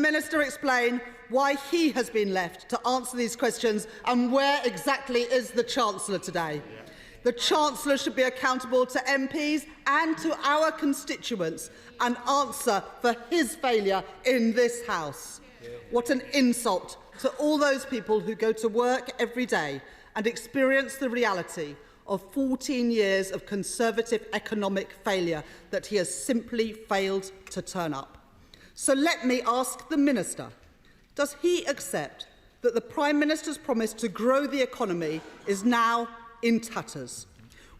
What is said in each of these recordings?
Minister explain why he has been left to answer these questions and where exactly is the Chancellor today? The Chancellor should be accountable to MPs and to our constituents and answer for his failure in this House. What an insult to all those people who go to work every day and experience the reality of 14 years of Conservative economic failure that he has simply failed to turn up. So let me ask the Minister, does he accept that the Prime Minister's promise to grow the economy is now in tatters?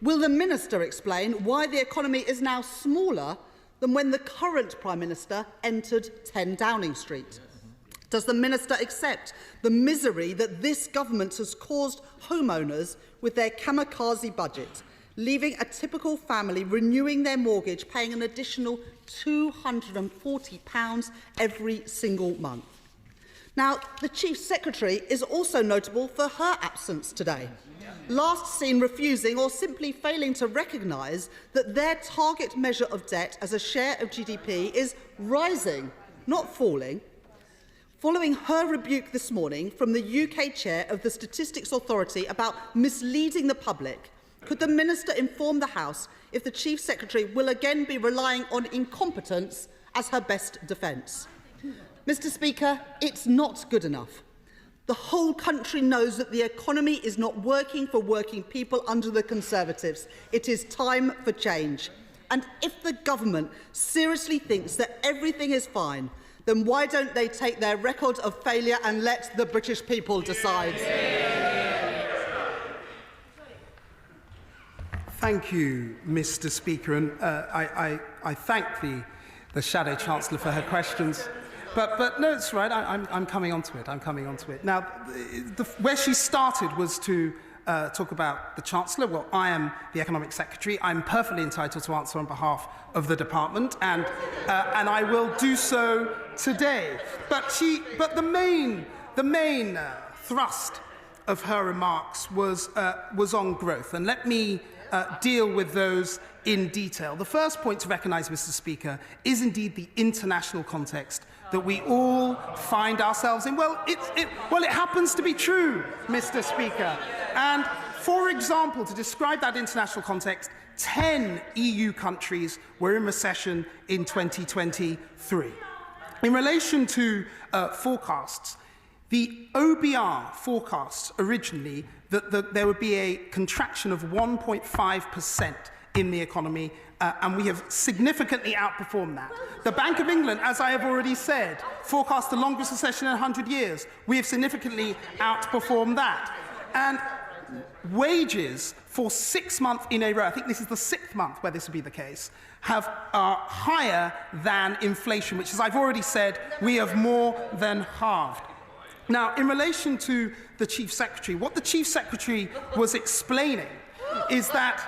Will the Minister explain why the economy is now smaller than when the current Prime Minister entered 10 Downing Street? Does the Minister accept the misery that this government has caused homeowners with their kamikaze budget, leaving a typical family renewing their mortgage paying an additional £240 every single month? Now, the Chief Secretary is also notable for her absence today. Last seen refusing or simply failing to recognise that their target measure of debt as a share of GDP is rising, not falling. Following her rebuke this morning from the UK chair of the Statistics Authority about misleading the public, could the Minister inform the House if the Chief Secretary will again be relying on incompetence as her best defence? Mr. Speaker, it's not good enough. The whole country knows that the economy is not working for working people under the Conservatives. It is time for change. And if the government seriously thinks that everything is fine, then why don't they take their record of failure and let the British people decide? Thank you, Mr. Speaker, and I thank the Shadow Chancellor for her questions. But no, it's right. I'm coming on to it. I'm coming on to it. Now, where she started was to talk about the Chancellor. Well, I am the Economic Secretary. I'm perfectly entitled to answer on behalf of the department, and I will do so today. But the main thrust of her remarks was on growth, and let me deal with those in detail. The first point to recognise, Mr. Speaker, is indeed the international context that we all find ourselves in. Well, it happens to be true, Mr. Speaker. And, for example, to describe that international context, 10 EU countries were in recession in 2023. In relation to forecasts, the OBR forecasts originally that there would be a contraction of 1.5% in the economy, and we have significantly outperformed that. The Bank of England, as I have already said, forecast the longest recession in 100 years. We have significantly outperformed that. And wages for 6 months in a row, I think this is the 6th month where this will be the case, are higher than inflation, which, as I've already said, we have more than halved. Now, in relation to the Chief Secretary, what the Chief Secretary was explaining is that,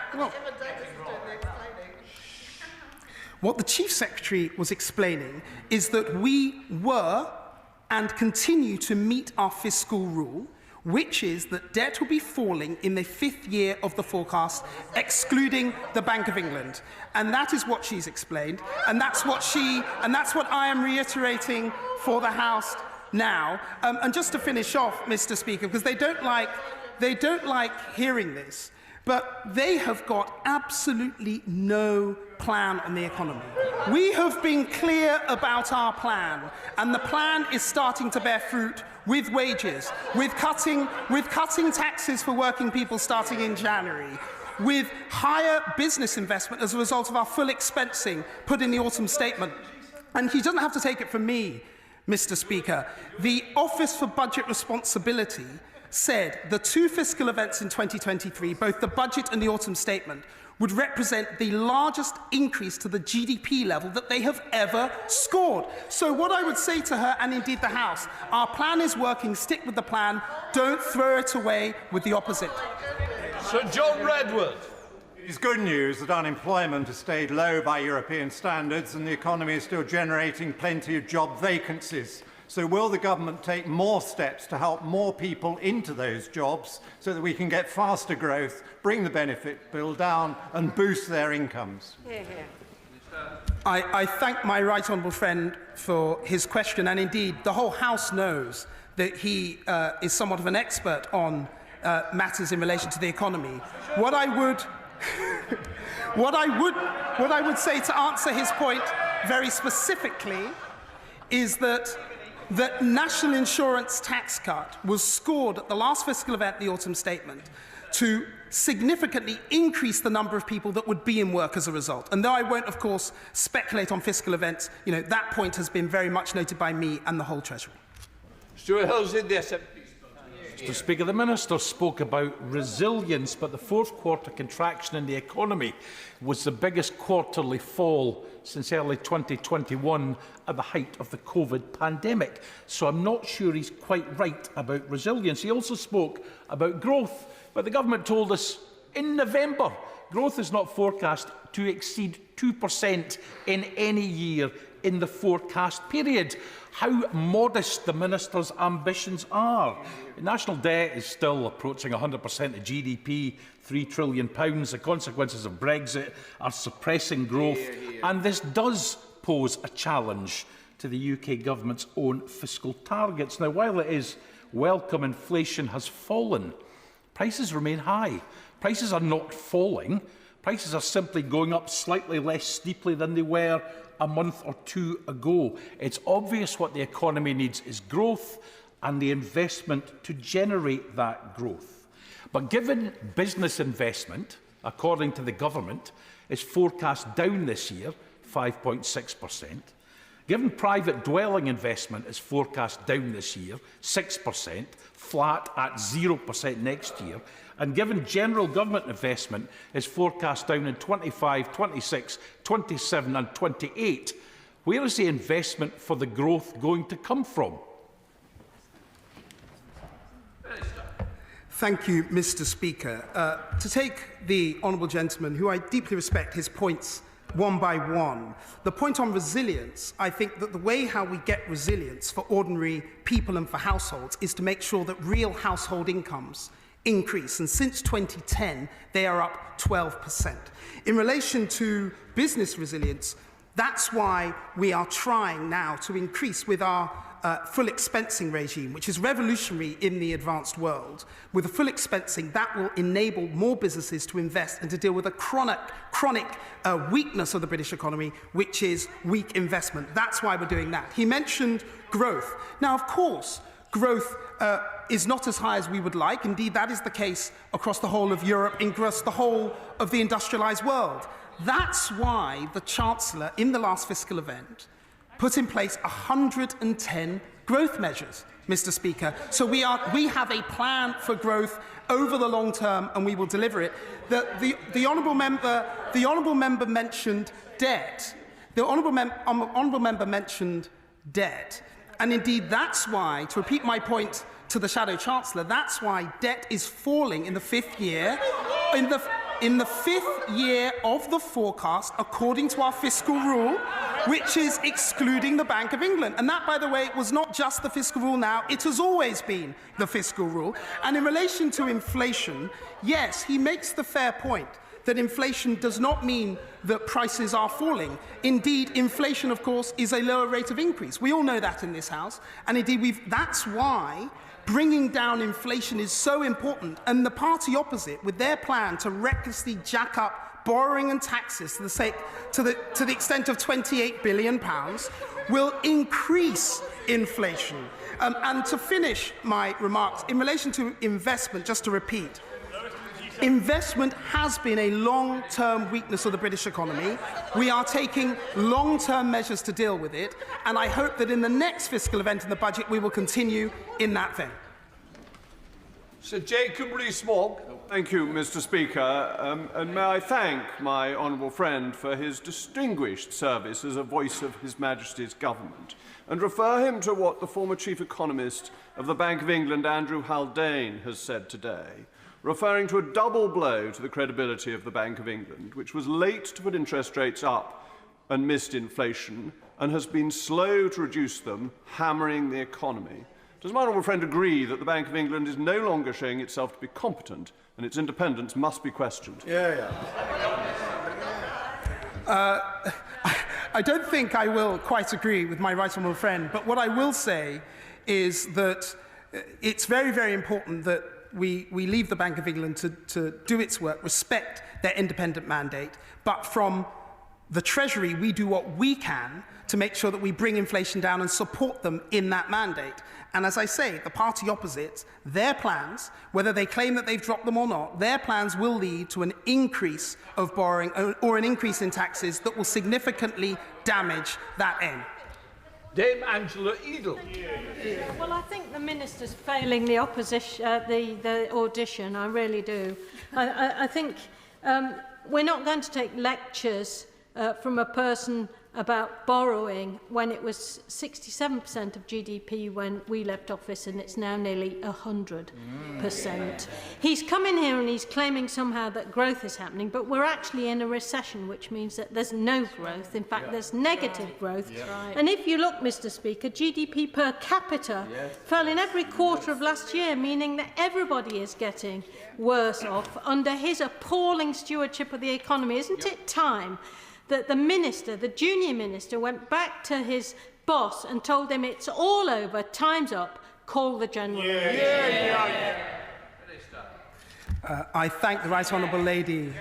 what the Chief Secretary was explaining is that we were and continue to meet our fiscal rule, which is that debt will be falling in the 5th year of the forecast, excluding the Bank of England. And that is what she's explained, and that's what I am reiterating for the House now. And just to finish off, Mr. Speaker, because they don't like hearing this, but they have got absolutely no plan on the economy. We have been clear about our plan, and the plan is starting to bear fruit with wages, with cutting taxes for working people starting in January, with higher business investment as a result of our full expensing put in the autumn statement. And he doesn't have to take it from me, Mr. Speaker. The Office for Budget Responsibility said the 2 fiscal events in 2023, both the budget and the autumn statement, would represent the largest increase to the GDP level that they have ever scored. So what I would say to her, and indeed the House, our plan is working, stick with the plan, don't throw it away with the opposite. Sir John Redwood. It's good news that unemployment has stayed low by European standards and the economy is still generating plenty of job vacancies. So will the government take more steps to help more people into those jobs so that we can get faster growth, bring the benefit bill down and boost their incomes? Hear, hear. I thank my right honourable friend for his question, and indeed the whole House knows that he is somewhat of an expert on matters in relation to the economy. What I would say to answer his point very specifically is that the national insurance tax cut was scored at the last fiscal event, the autumn statement, to significantly increase the number of people that would be in work as a result. And though I won't, of course, speculate on fiscal events, that point has been very much noted by me and the whole Treasury. Stuart Hill's in the SNP. Mr. Speaker, the Minister spoke about resilience, but the fourth quarter contraction in the economy was the biggest quarterly fall since early 2021 at the height of the COVID pandemic. So I'm not sure he's quite right about resilience. He also spoke about growth, but the government told us in November growth is not forecast to exceed 2% in any year in the forecast period. How modest the Minister's ambitions are. The national debt is still approaching 100% of GDP, £3 trillion. The consequences of Brexit are suppressing growth, and this does pose a challenge to the UK government's own fiscal targets. Now, while it is welcome inflation has fallen, prices remain high. Prices are not falling. Prices are simply going up slightly less steeply than they were a month or two ago. It's obvious what the economy needs is growth and the investment to generate that growth. But given business investment, according to the government, is forecast down this year, 5.6%, given private dwelling investment is forecast down this year, 6%, flat at 0% next year, and given general government investment is forecast down in 25, 26, 27 and 28, where is the investment for the growth going to come from? Thank you, Mr. Speaker. To take the honourable gentleman, who I deeply respect, his points one by one. The point on resilience, I think that the way how we get resilience for ordinary people and for households is to make sure that real household incomes increase, and since 2010 they are up 12%. In relation to business resilience, that's why we are trying now to increase with our full expensing regime, which is revolutionary in the advanced world. With a full expensing, that will enable more businesses to invest and to deal with a chronic weakness of the British economy, which is weak investment. That's why we're doing that. He mentioned growth. Now, of course, growth is not as high as we would like. Indeed, that is the case across the whole of Europe, across the whole of the industrialised world. That's why the Chancellor, in the last fiscal event, put in place 110 growth measures, Mr. Speaker. So we have a plan for growth over the long term, and we will deliver it. The honourable member mentioned debt. The honourable member mentioned debt. And indeed, that's why, to repeat my point to the Shadow Chancellor, that's why debt is falling in the fifth year, in the fifth year of the forecast, according to our fiscal rule, which is excluding the Bank of England. And that, by the way, was not just the fiscal rule now, it has always been the fiscal rule. And in relation to inflation, yes, he makes the fair point that inflation does not mean that prices are falling. Indeed, inflation, of course, is a lower rate of increase. We all know that in this House. And indeed, that's why bringing down inflation is so important. And the party opposite, with their plan to recklessly jack up borrowing and taxes to the extent of £28 billion, will increase inflation. And to finish my remarks, in relation to investment, just to repeat, investment has been a long-term weakness of the British economy. We are taking long-term measures to deal with it, and I hope that in the next fiscal event in the budget we will continue in that vein. Sir Jacob Rees-Mogg. Thank you, Mr. Speaker, and may I thank my honourable friend for his distinguished service as a voice of His Majesty's government, and refer him to what the former chief economist of the Bank of England, Andrew Haldane, has said today, referring to a double blow to the credibility of the Bank of England, which was late to put interest rates up and missed inflation, and has been slow to reduce them, hammering the economy. Does my honourable friend agree that the Bank of England is no longer showing itself to be competent and its independence must be questioned? I don't think I will quite agree with my right honourable friend, but what I will say is that it's very, very important that we leave the Bank of England to do its work, respect their independent mandate, but from the Treasury, we do what we can to make sure that we bring inflation down and support them in that mandate. And as I say, the party opposite, their plans, whether they claim that they've dropped them or not, their plans will lead to an increase of borrowing or an increase in taxes that will significantly damage that aim. Dame Angela Edel. Well, I think the Minister's failing the opposition, the audition. I really do. I think we're not going to take lectures from a person about borrowing when it was 67% of GDP when we left office, and it's now nearly 100%. He's come in here and he's claiming somehow that growth is happening, but we're actually in a recession, which means that there's no growth. In fact, there's negative growth. And if you look, Mr. Speaker, GDP per capita fell in every quarter of last year, meaning that everybody is getting worse off under his appalling stewardship of the economy. Isn't it time that the minister, the junior minister, went back to his boss and told him it's all over, time's up, call the general election? I thank the right honourable lady.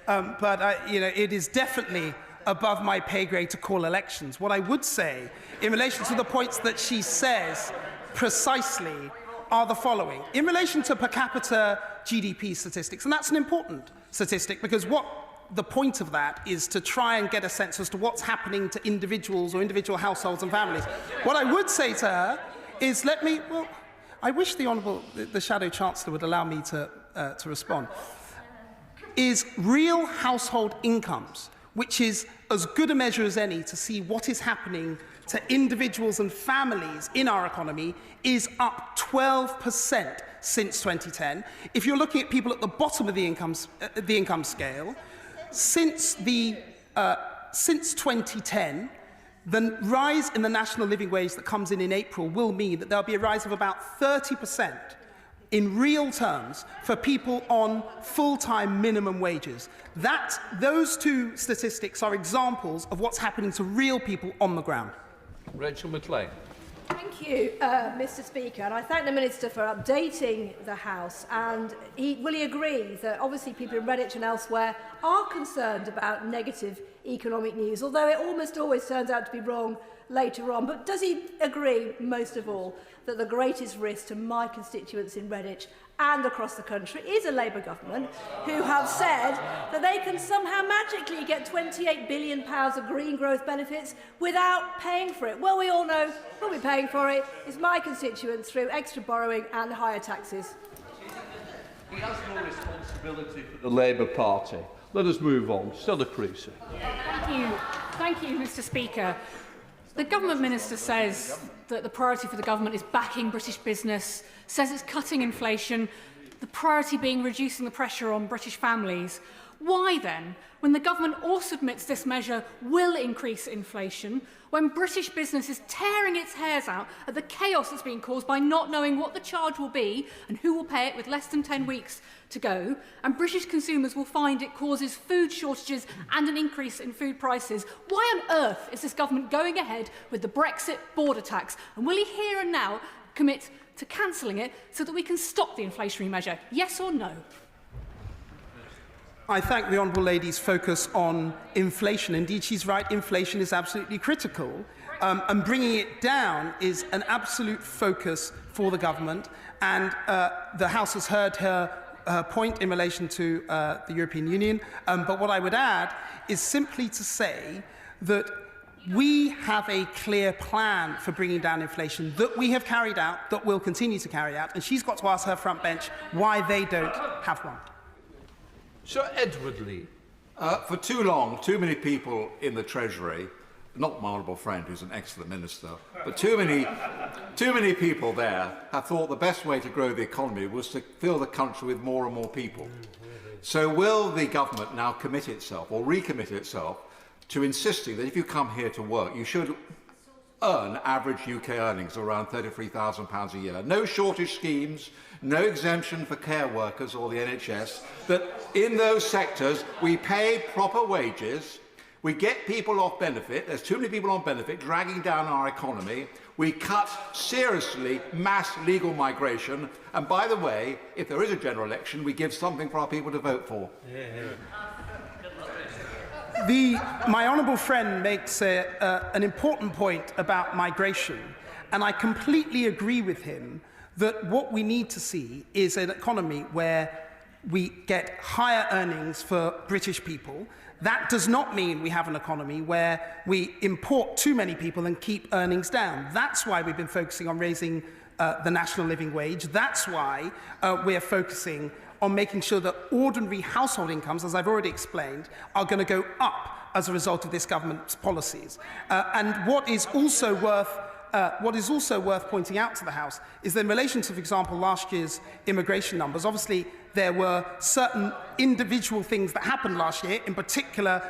But it is definitely above my pay grade to call elections. What I would say, in relation to the points that she says precisely, are the following. In relation to per capita GDP statistics, and that's an important statistic because the point of that is to try and get a sense as to what's happening to individuals or individual households and families. What I would say to her is I wish the Shadow Chancellor would allow me to respond, is real household incomes, which is as good a measure as any to see what is happening to individuals and families in our economy, is up 12% since 2010. If you're looking at people at the bottom of the income scale, since 2010, the rise in the national living wage that comes in April will mean that there'll be a rise of about 30% in real terms for people on full-time minimum wages. Those two statistics are examples of what's happening to real people on the ground. Rachel McLean. Thank you, Mr. Speaker, and I thank the Minister for updating the House. And will he agree that obviously people in Redditch and elsewhere are concerned about negative economic news, although it almost always turns out to be wrong later on? But does he agree, most of all, that the greatest risk to my constituents in Redditch and across the country is a Labour government who have said that they can somehow magically get £28 billion of green growth benefits without paying for it? Well, we all know who'll be paying for it is my constituents through extra borrowing and higher taxes. He has no responsibility for the Labour Party. Let us move on. Stella Creasy. Thank you, Mr. Speaker. The Government Minister says that the priority for the Government is backing British business, says it's cutting inflation, the priority being reducing the pressure on British families. Why then, when the Government also admits this measure will increase inflation, when British business is tearing its hairs out at the chaos that's being caused by not knowing what the charge will be and who will pay it with less than 10 weeks to go, and British consumers will find it causes food shortages and an increase in food prices, why on earth is this Government going ahead with the Brexit border tax? And will he here and now commit to cancelling it so that we can stop the inflationary measure? Yes or no? I thank the Honourable Lady's focus on inflation. Indeed, she's right, inflation is absolutely critical, and bringing it down is an absolute focus for the Government, and the House has heard her point in relation to the European Union, but what I would add is simply to say that we have a clear plan for bringing down inflation that we have carried out, that we'll continue to carry out, and she's got to ask her front bench why they don't have one. Sir Edward Lee. For too long, too many people in the Treasury, not my honourable friend, who's an excellent minister, but too many people there have thought the best way to grow the economy was to fill the country with more and more people. So will the government now commit itself, or recommit itself, to insisting that if you come here to work, you should earn average UK earnings of around £33,000 a year? No shortage schemes, no exemption for care workers or the NHS, that in those sectors we pay proper wages, We get people off benefit. There's too many people on benefit, dragging down our economy. We cut seriously mass legal migration. And by the way, if there is a general election, we give something for our people to vote for. My honourable friend makes an important point about migration, and I completely agree with him that what we need to see is an economy where we get higher earnings for British people. That does not mean we have an economy where we import too many people and keep earnings down. That's why we've been focusing on raising the national living wage. That's why we're focusing on making sure that ordinary household incomes, as I've already explained, are going to go up as a result of this government's policies. And what is also worth pointing out to the House is that in relation to, for example, last year's immigration numbers, obviously there were certain individual things that happened last year, in particular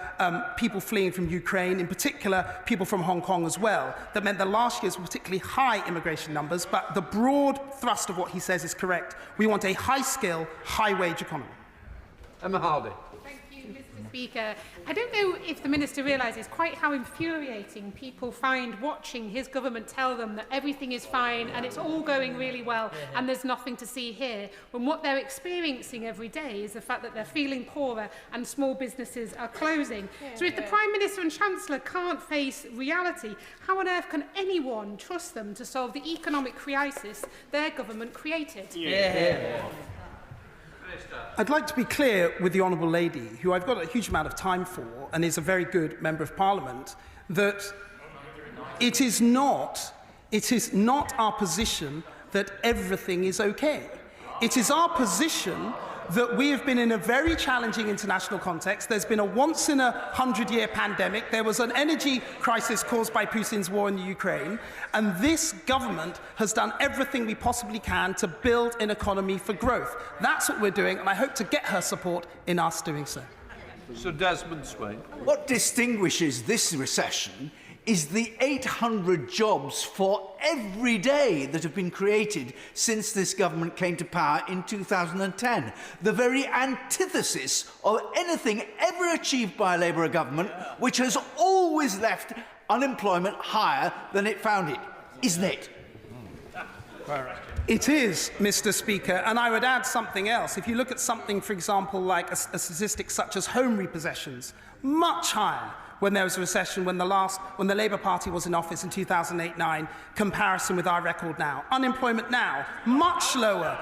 people fleeing from Ukraine, in particular people from Hong Kong as well, that meant that last year's were particularly high immigration numbers, but the broad thrust of what he says is correct. We want a high-skill, high-wage economy. Emma Hardy. Thank you, Mr. Speaker. I don't know if the Minister realises quite how infuriating people find watching his government tell them that everything is fine and it's all going really well and there's nothing to see here, when what they're experiencing every day is the fact that they're feeling poorer and small businesses are closing. So if the Prime Minister and Chancellor can't face reality, how on earth can anyone trust them to solve the economic crisis their government created? I'd like to be clear with the Honourable Lady, who I've got a huge amount of time for and is a very good Member of Parliament, that it is not our position that everything is okay. It is our position that we have been in a very challenging international context. There's been a once-in-a-100-year pandemic. There was an energy crisis caused by Putin's war in the Ukraine. And this government has done everything we possibly can to build an economy for growth. That's what we're doing, and I hope to get her support in us doing so. Sir Desmond Swain. What distinguishes this recession is the 800 jobs for every day that have been created since this government came to power in 2010. The very antithesis of anything ever achieved by a Labour government, which has always left unemployment higher than it found it, isn't it? It is, Mr. Speaker, and I would add something else. If you look at something, for example, like a statistic such as home repossessions, much higher when there was a recession, when the Labour Party was in office in 2008-9, comparison with our record now. Unemployment now, much lower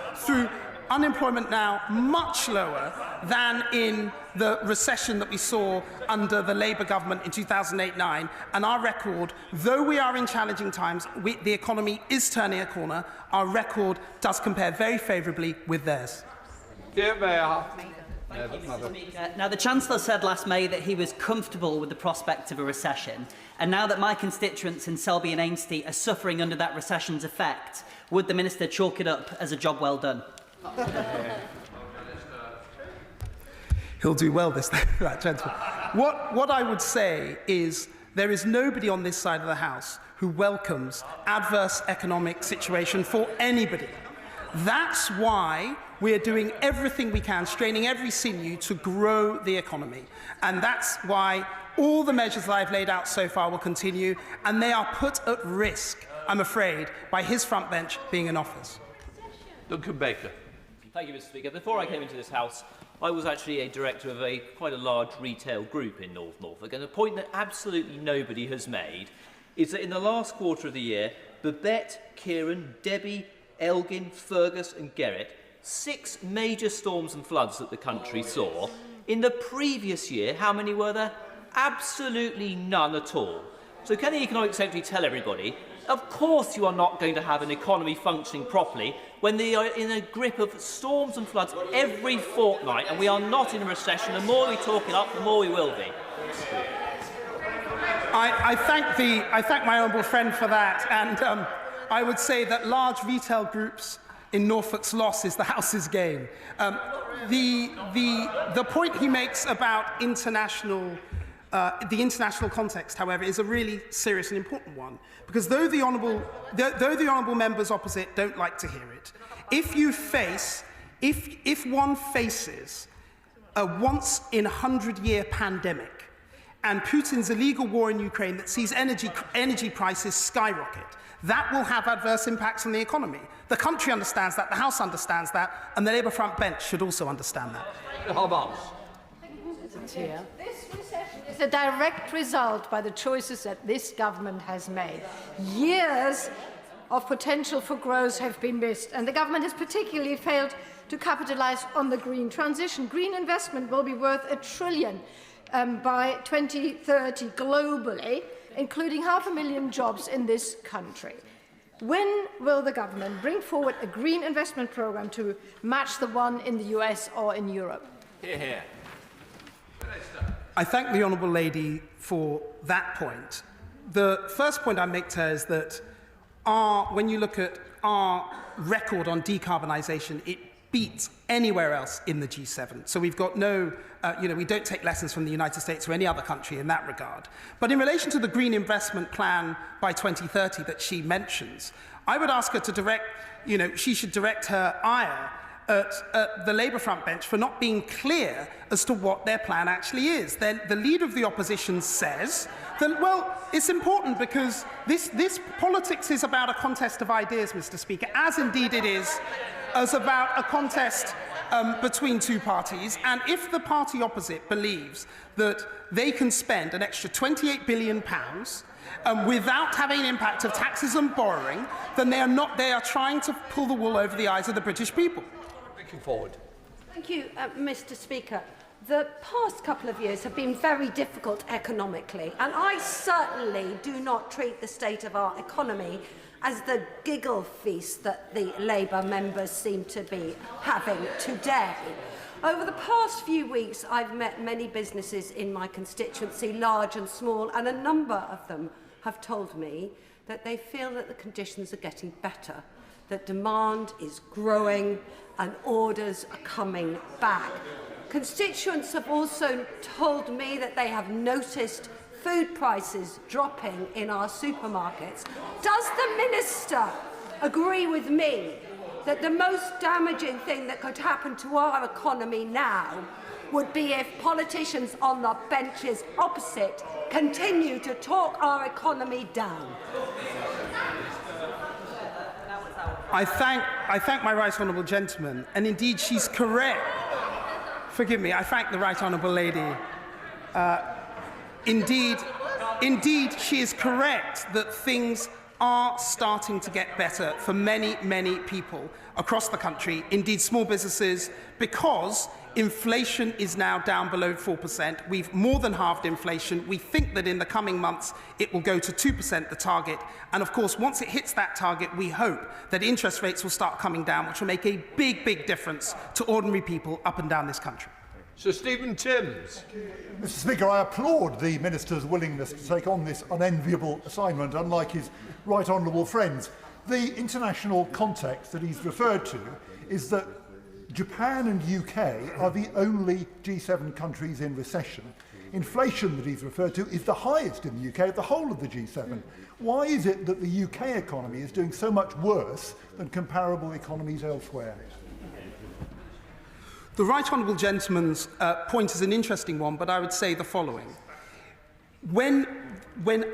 than in the recession that we saw under the Labour government in 2008-9. And our record, though we are in challenging times, the economy is turning a corner, our record does compare very favourably with theirs. Yeah, Mayor. Now, the Chancellor said last May that he was comfortable with the prospect of a recession, and now that my constituents in Selby and Ainsty are suffering under that recession's effect, would the Minister chalk it up as a job well done? He'll do well this time, that gentleman. What I would say is there is nobody on this side of the House who welcomes adverse economic situation for anybody. That's why we are doing everything we can, straining every sinew to grow the economy. And that's why all the measures that I've laid out so far will continue, and they are put at risk, I'm afraid, by his front bench being in office. Duncan Baker. Thank you, Mr. Speaker. Before I came into this House, I was actually a director of quite a large retail group in North Norfolk, and a point that absolutely nobody has made is that in the last quarter of the year, Babette, Kieran, Debbie, Elgin, Fergus and Gerrit, 6 major storms and floods that the country saw. In the previous year, how many were there? Absolutely none at all. So can the Economic Secretary tell everybody, of course you are not going to have an economy functioning properly when they are in a grip of storms and floods every fortnight, and we are not in a recession. The more we talk it up, the more we will be. I thank my honourable friend for that, and I would say that large retail groups in Norfolk's loss is the House's gain. The point he makes about the international context, however, is a really serious and important one, because though the honourable members opposite don't like to hear it, if one faces a once-in-100-year pandemic and Putin's illegal war in Ukraine that sees energy prices skyrocket. That will have adverse impacts on the economy. The country understands that, the House understands that, and the Labour front bench should also understand that. This recession is a direct result by the choices that this government has made. Years of potential for growth have been missed, and the government has particularly failed to capitalise on the green transition. Green investment will be worth $1 trillion by 2030 globally, including 500,000 jobs in this country. When will the government bring forward a green investment programme to match the one in the US or in Europe? Here. I thank the Honourable Lady for that point. The first point I make to her is that when you look at our record on decarbonisation, it beats anywhere else in the G7. So we've got no, we don't take lessons from the United States or any other country in that regard. But in relation to the green investment plan by 2030 that she mentions, I would ask her to direct, she should direct her ire at the Labour front bench for not being clear as to what their plan actually is. Then the leader of the opposition says that, well, it's important because this politics is about a contest of ideas, Mr. Speaker, as indeed it is as about a contest between two parties. And if the party opposite believes that they can spend an extra £28 billion without having an impact of taxes and borrowing, then they are trying to pull the wool over the eyes of the British people. Forward. Thank you, Mr. Speaker. The past couple of years have been very difficult economically, and I certainly do not treat the state of our economy as the giggle feast that the Labour members seem to be having today. Over the past few weeks, I've met many businesses in my constituency, large and small, and a number of them have told me that they feel that the conditions are getting better, that demand is growing and orders are coming back. Constituents have also told me that they have noticed food prices dropping in our supermarkets. Does the Minister agree with me that the most damaging thing that could happen to our economy now would be if politicians on the benches opposite continue to talk our economy down? I thank my right honourable gentleman, and indeed she's correct. Forgive me, I thank the right honourable lady. Indeed, she is correct that things are starting to get better for many, many people across the country, indeed small businesses, because inflation is now down below 4%. We've more than halved inflation. We think that in the coming months it will go to 2%, the target. And of course, once it hits that target, we hope that interest rates will start coming down, which will make a big, big difference to ordinary people up and down this country. Sir Stephen Timms. Mr. Speaker, I applaud the Minister's willingness to take on this unenviable assignment, unlike his right honourable friends. The international context that he's referred to is that Japan and UK are the only G7 countries in recession. Inflation that he's referred to is the highest in the UK of the whole of the G7. Why is it that the UK economy is doing so much worse than comparable economies elsewhere? The right honourable gentleman's point is an interesting one, but I would say the following. When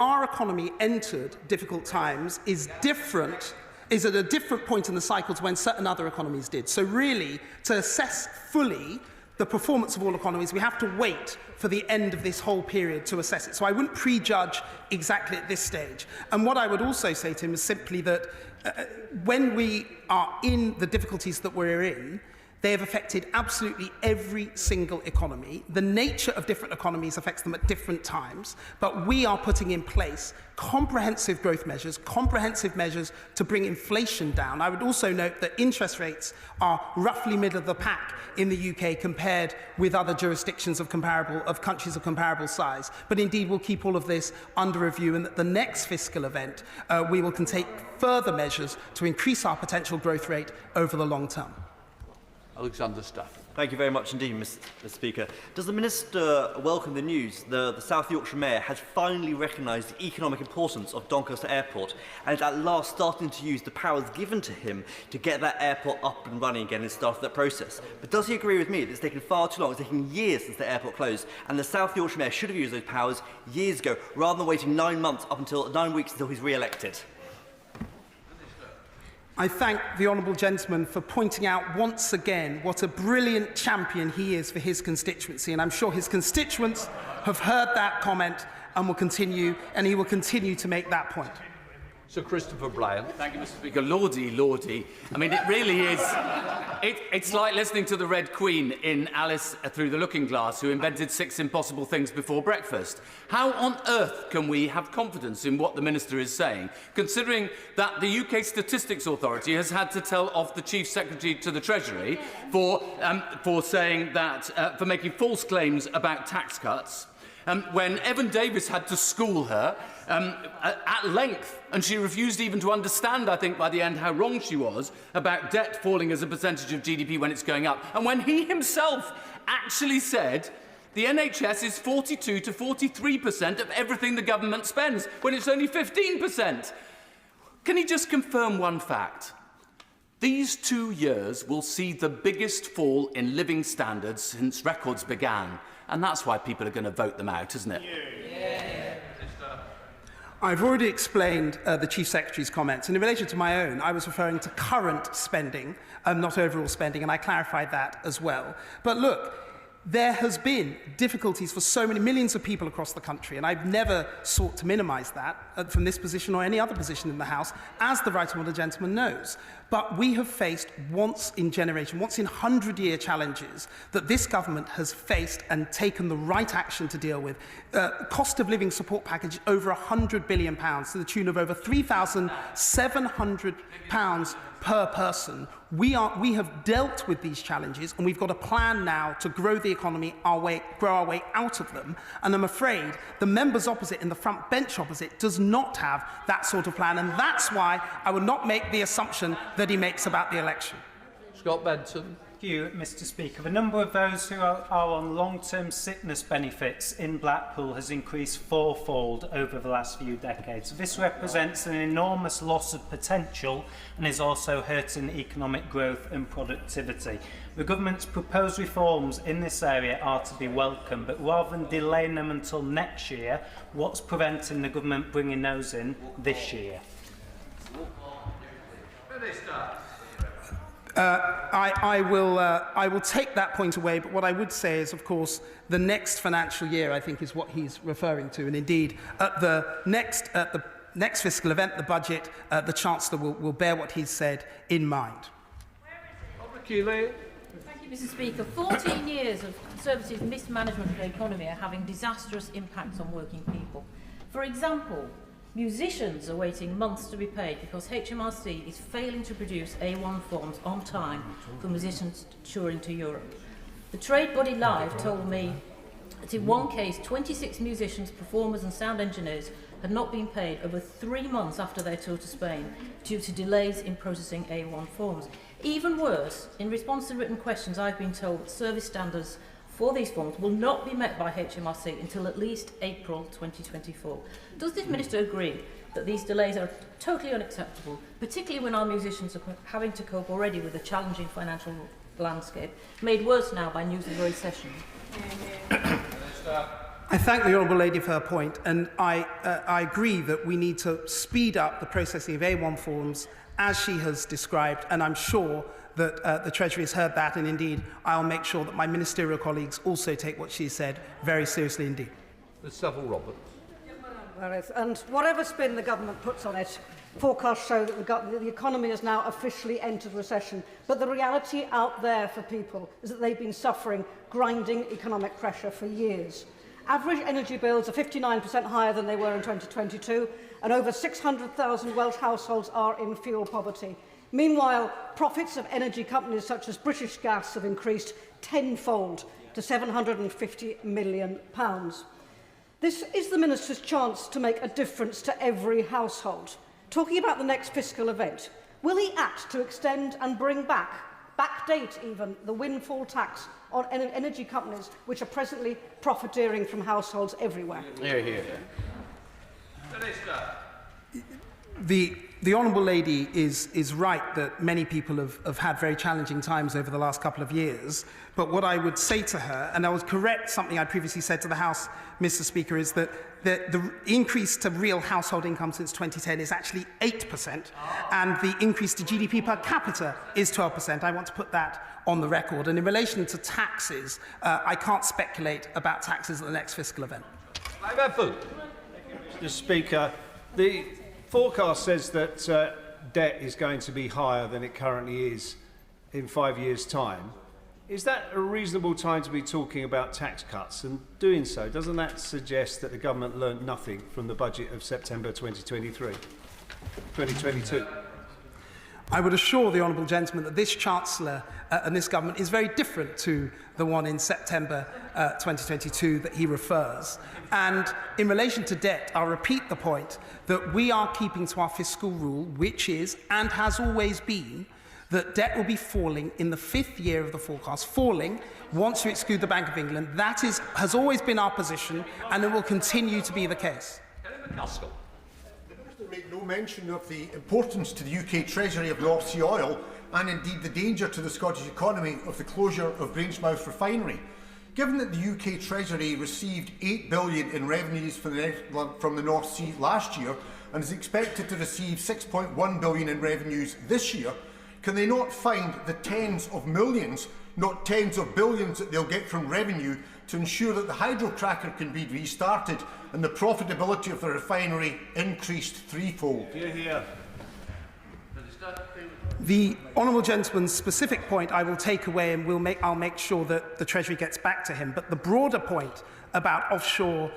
our economy entered difficult times is at a different point in the cycle to when certain other economies did. So really, to assess fully the performance of all economies, we have to wait for the end of this whole period to assess it. So I wouldn't prejudge exactly at this stage. And what I would also say to him is simply that when we are in the difficulties that we're in, they have affected absolutely every single economy. The nature of different economies affects them at different times, but we are putting in place comprehensive growth measures, comprehensive measures to bring inflation down. I would also note that interest rates are roughly middle of the pack in the UK compared with other jurisdictions of countries of comparable size. But indeed, we'll keep all of this under review, and at the next fiscal event, we can take further measures to increase our potential growth rate over the long term. Alexander Stafford. Thank you very much indeed, Mr. Speaker. Does the Minister welcome the news the South Yorkshire Mayor has finally recognised the economic importance of Doncaster Airport and is at last starting to use the powers given to him to get that airport up and running again and start that process? But does he agree with me that it's taken far too long, it's taken years since the airport closed, and the South Yorkshire Mayor should have used those powers years ago, rather than waiting 9 weeks until he's re-elected? I thank the honourable gentleman for pointing out once again what a brilliant champion he is for his constituency, and I'm sure his constituents have heard that comment and he will continue to make that point. Sir Christopher Bryan. Thank you, Mr. Speaker. Lordy, Lordy. I mean, it really is. It's like listening to the Red Queen in Alice Through the Looking Glass, who invented 6 impossible things before breakfast. How on earth can we have confidence in what the Minister is saying, considering that the UK Statistics Authority has had to tell off the Chief Secretary to the Treasury for saying that, for making false claims about tax cuts? When Evan Davis had to school her at length, and she refused even to understand, I think, by the end, how wrong she was about debt falling as a percentage of GDP when it's going up. And when he himself actually said the NHS is 42 to 43% of everything the government spends, when it's only 15%. Can he just confirm one fact? These 2 years will see the biggest fall in living standards since records began. And that's why people are going to vote them out, isn't it? I've already explained the Chief Secretary's comments, and in relation to my own, I was referring to current spending, not overall spending, and I clarified that as well. But look, there has been difficulties for so many millions of people across the country, and I've never sought to minimise that from this position or any other position in the House, as the right honourable gentleman knows. But we have faced once in 100-year challenges that this government has faced and taken the right action to deal with. Cost of living support package over £100 billion to the tune of over £3,700 per person. We have dealt with these challenges, and we've got a plan now to grow the economy, grow our way out of them. And I'm afraid the members opposite in the front bench opposite does not have that sort of plan, and that's why I would not make the assumption that he makes about the election. Scott Benson. Thank you, Mr. Speaker. The number of those who are on long-term sickness benefits in Blackpool has increased fourfold over the last few decades. This represents an enormous loss of potential and is also hurting economic growth and productivity. The government's proposed reforms in this area are to be welcome, but rather than delaying them until next year, what's preventing the government bringing those in this year? I will take that point away, but what I would say is, of course, the next financial year, I think, is what he's referring to. And indeed, at the next fiscal event, the budget, the Chancellor will bear what he's said in mind. Thank you, Mr. Speaker. 14 years of Conservative mismanagement of the economy are having disastrous impacts on working people. For example, musicians are waiting months to be paid because HMRC is failing to produce A1 forms on time for musicians touring to Europe. The trade body Live told me that in one case, 26 musicians, performers and sound engineers had not been paid over 3 months after their tour to Spain due to delays in processing A1 forms. Even worse, in response to written questions, I've been told that service standards for these forms will not be met by HMRC until at least April 2024. Does this Minister agree that these delays are totally unacceptable, particularly when our musicians are having to cope already with a challenging financial landscape, made worse now by news of the recession? I thank the Honourable Lady for her point, and I agree that we need to speed up the processing of A1 forms as she has described, and I'm sure that the Treasury has heard that, and indeed I'll make sure that my ministerial colleagues also take what she said very seriously indeed. Ms Savile Roberts. And whatever spin the government puts on it, forecasts show that the economy has now officially entered recession. But the reality out there for people is that they've been suffering grinding economic pressure for years. Average energy bills are 59% higher than they were in 2022, and over 600,000 Welsh households are in fuel poverty. Meanwhile, profits of energy companies such as British Gas have increased tenfold to £750 million. This is the Minister's chance to make a difference to every household. Talking about the next fiscal event, will he act to extend and bring back backdate even the windfall tax on energy companies which are presently profiteering from households everywhere. Hear, hear. The Honourable Lady is right that many people have had very challenging times over the last couple of years. But what I would say to her, and I would correct something I previously said to the House, Mr. Speaker, is that the increase to real household income since 2010 is actually 8%, and the increase to GDP per capita is 12%. I want to put that on the record. And in relation to taxes, I can't speculate about taxes at the next fiscal event. Mr. Speaker, the forecast says that debt is going to be higher than it currently is in 5 years' time. Is that a reasonable time to be talking about tax cuts? And doing so, doesn't that suggest that the government learned nothing from the budget of September 2022? I would assure the honourable gentleman that this Chancellor and this government is very different to the one in September 2022 that he refers. And in relation to debt, I'll repeat the point that we are keeping to our fiscal rule, which is, and has always been, that debt will be falling in the 5th year of the forecast, falling once you exclude the Bank of England. That has always been our position, and it will continue to be the case. The Minister made no mention of the importance to the UK Treasury of North Sea oil, and indeed the danger to the Scottish economy of the closure of Grangemouth refinery. Given that the UK Treasury received £8 billion in revenues from the North Sea last year and is expected to receive £6.1 billion in revenues this year, can they not find the tens of millions, not tens of billions, that they'll get from revenue to ensure that the hydrocracker can be restarted and the profitability of the refinery increased threefold? The honourable gentleman's specific point I will take away, and I'll make sure that the Treasury gets back to him. But the broader point about offshore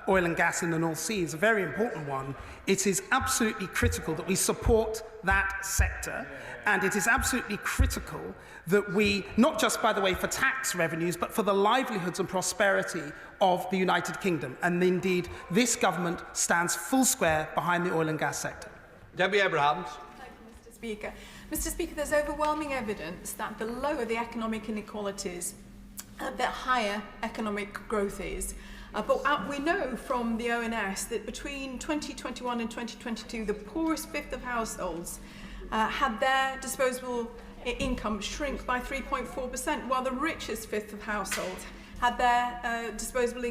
oil and gas in the North Sea is a very important one. It is absolutely critical that we support that sector, and it is absolutely critical that we, not just, by the way, for tax revenues, but for the livelihoods and prosperity of the United Kingdom. And indeed, this government stands full square behind the oil and gas sector. Debbie Abrahams. Speaker. Mr. Speaker, there's overwhelming evidence that the lower the economic inequalities, the higher economic growth is. But we know from the ONS that between 2021 and 2022, the poorest fifth of households had their disposable income shrink by 3.4%, while the richest fifth of households had their disposable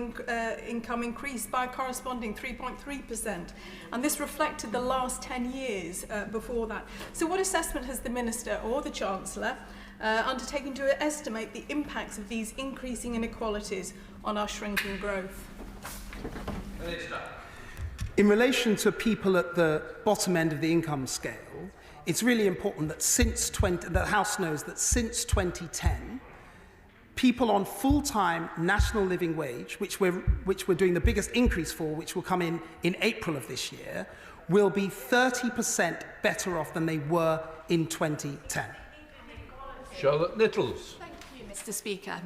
income increased by a corresponding 3.3%. And this reflected the last 10 years before that. So what assessment has the Minister or the Chancellor undertaken to estimate the impacts of these increasing inequalities on our shrinking growth? In relation to people at the bottom end of the income scale, it's really important that the House knows that since 2010, people on full-time national living wage, which we're doing the biggest increase for, which will come in April of this year, will be 30% better off than they were in 2010. Charlotte Littles. Thank you, Mr. Speaker.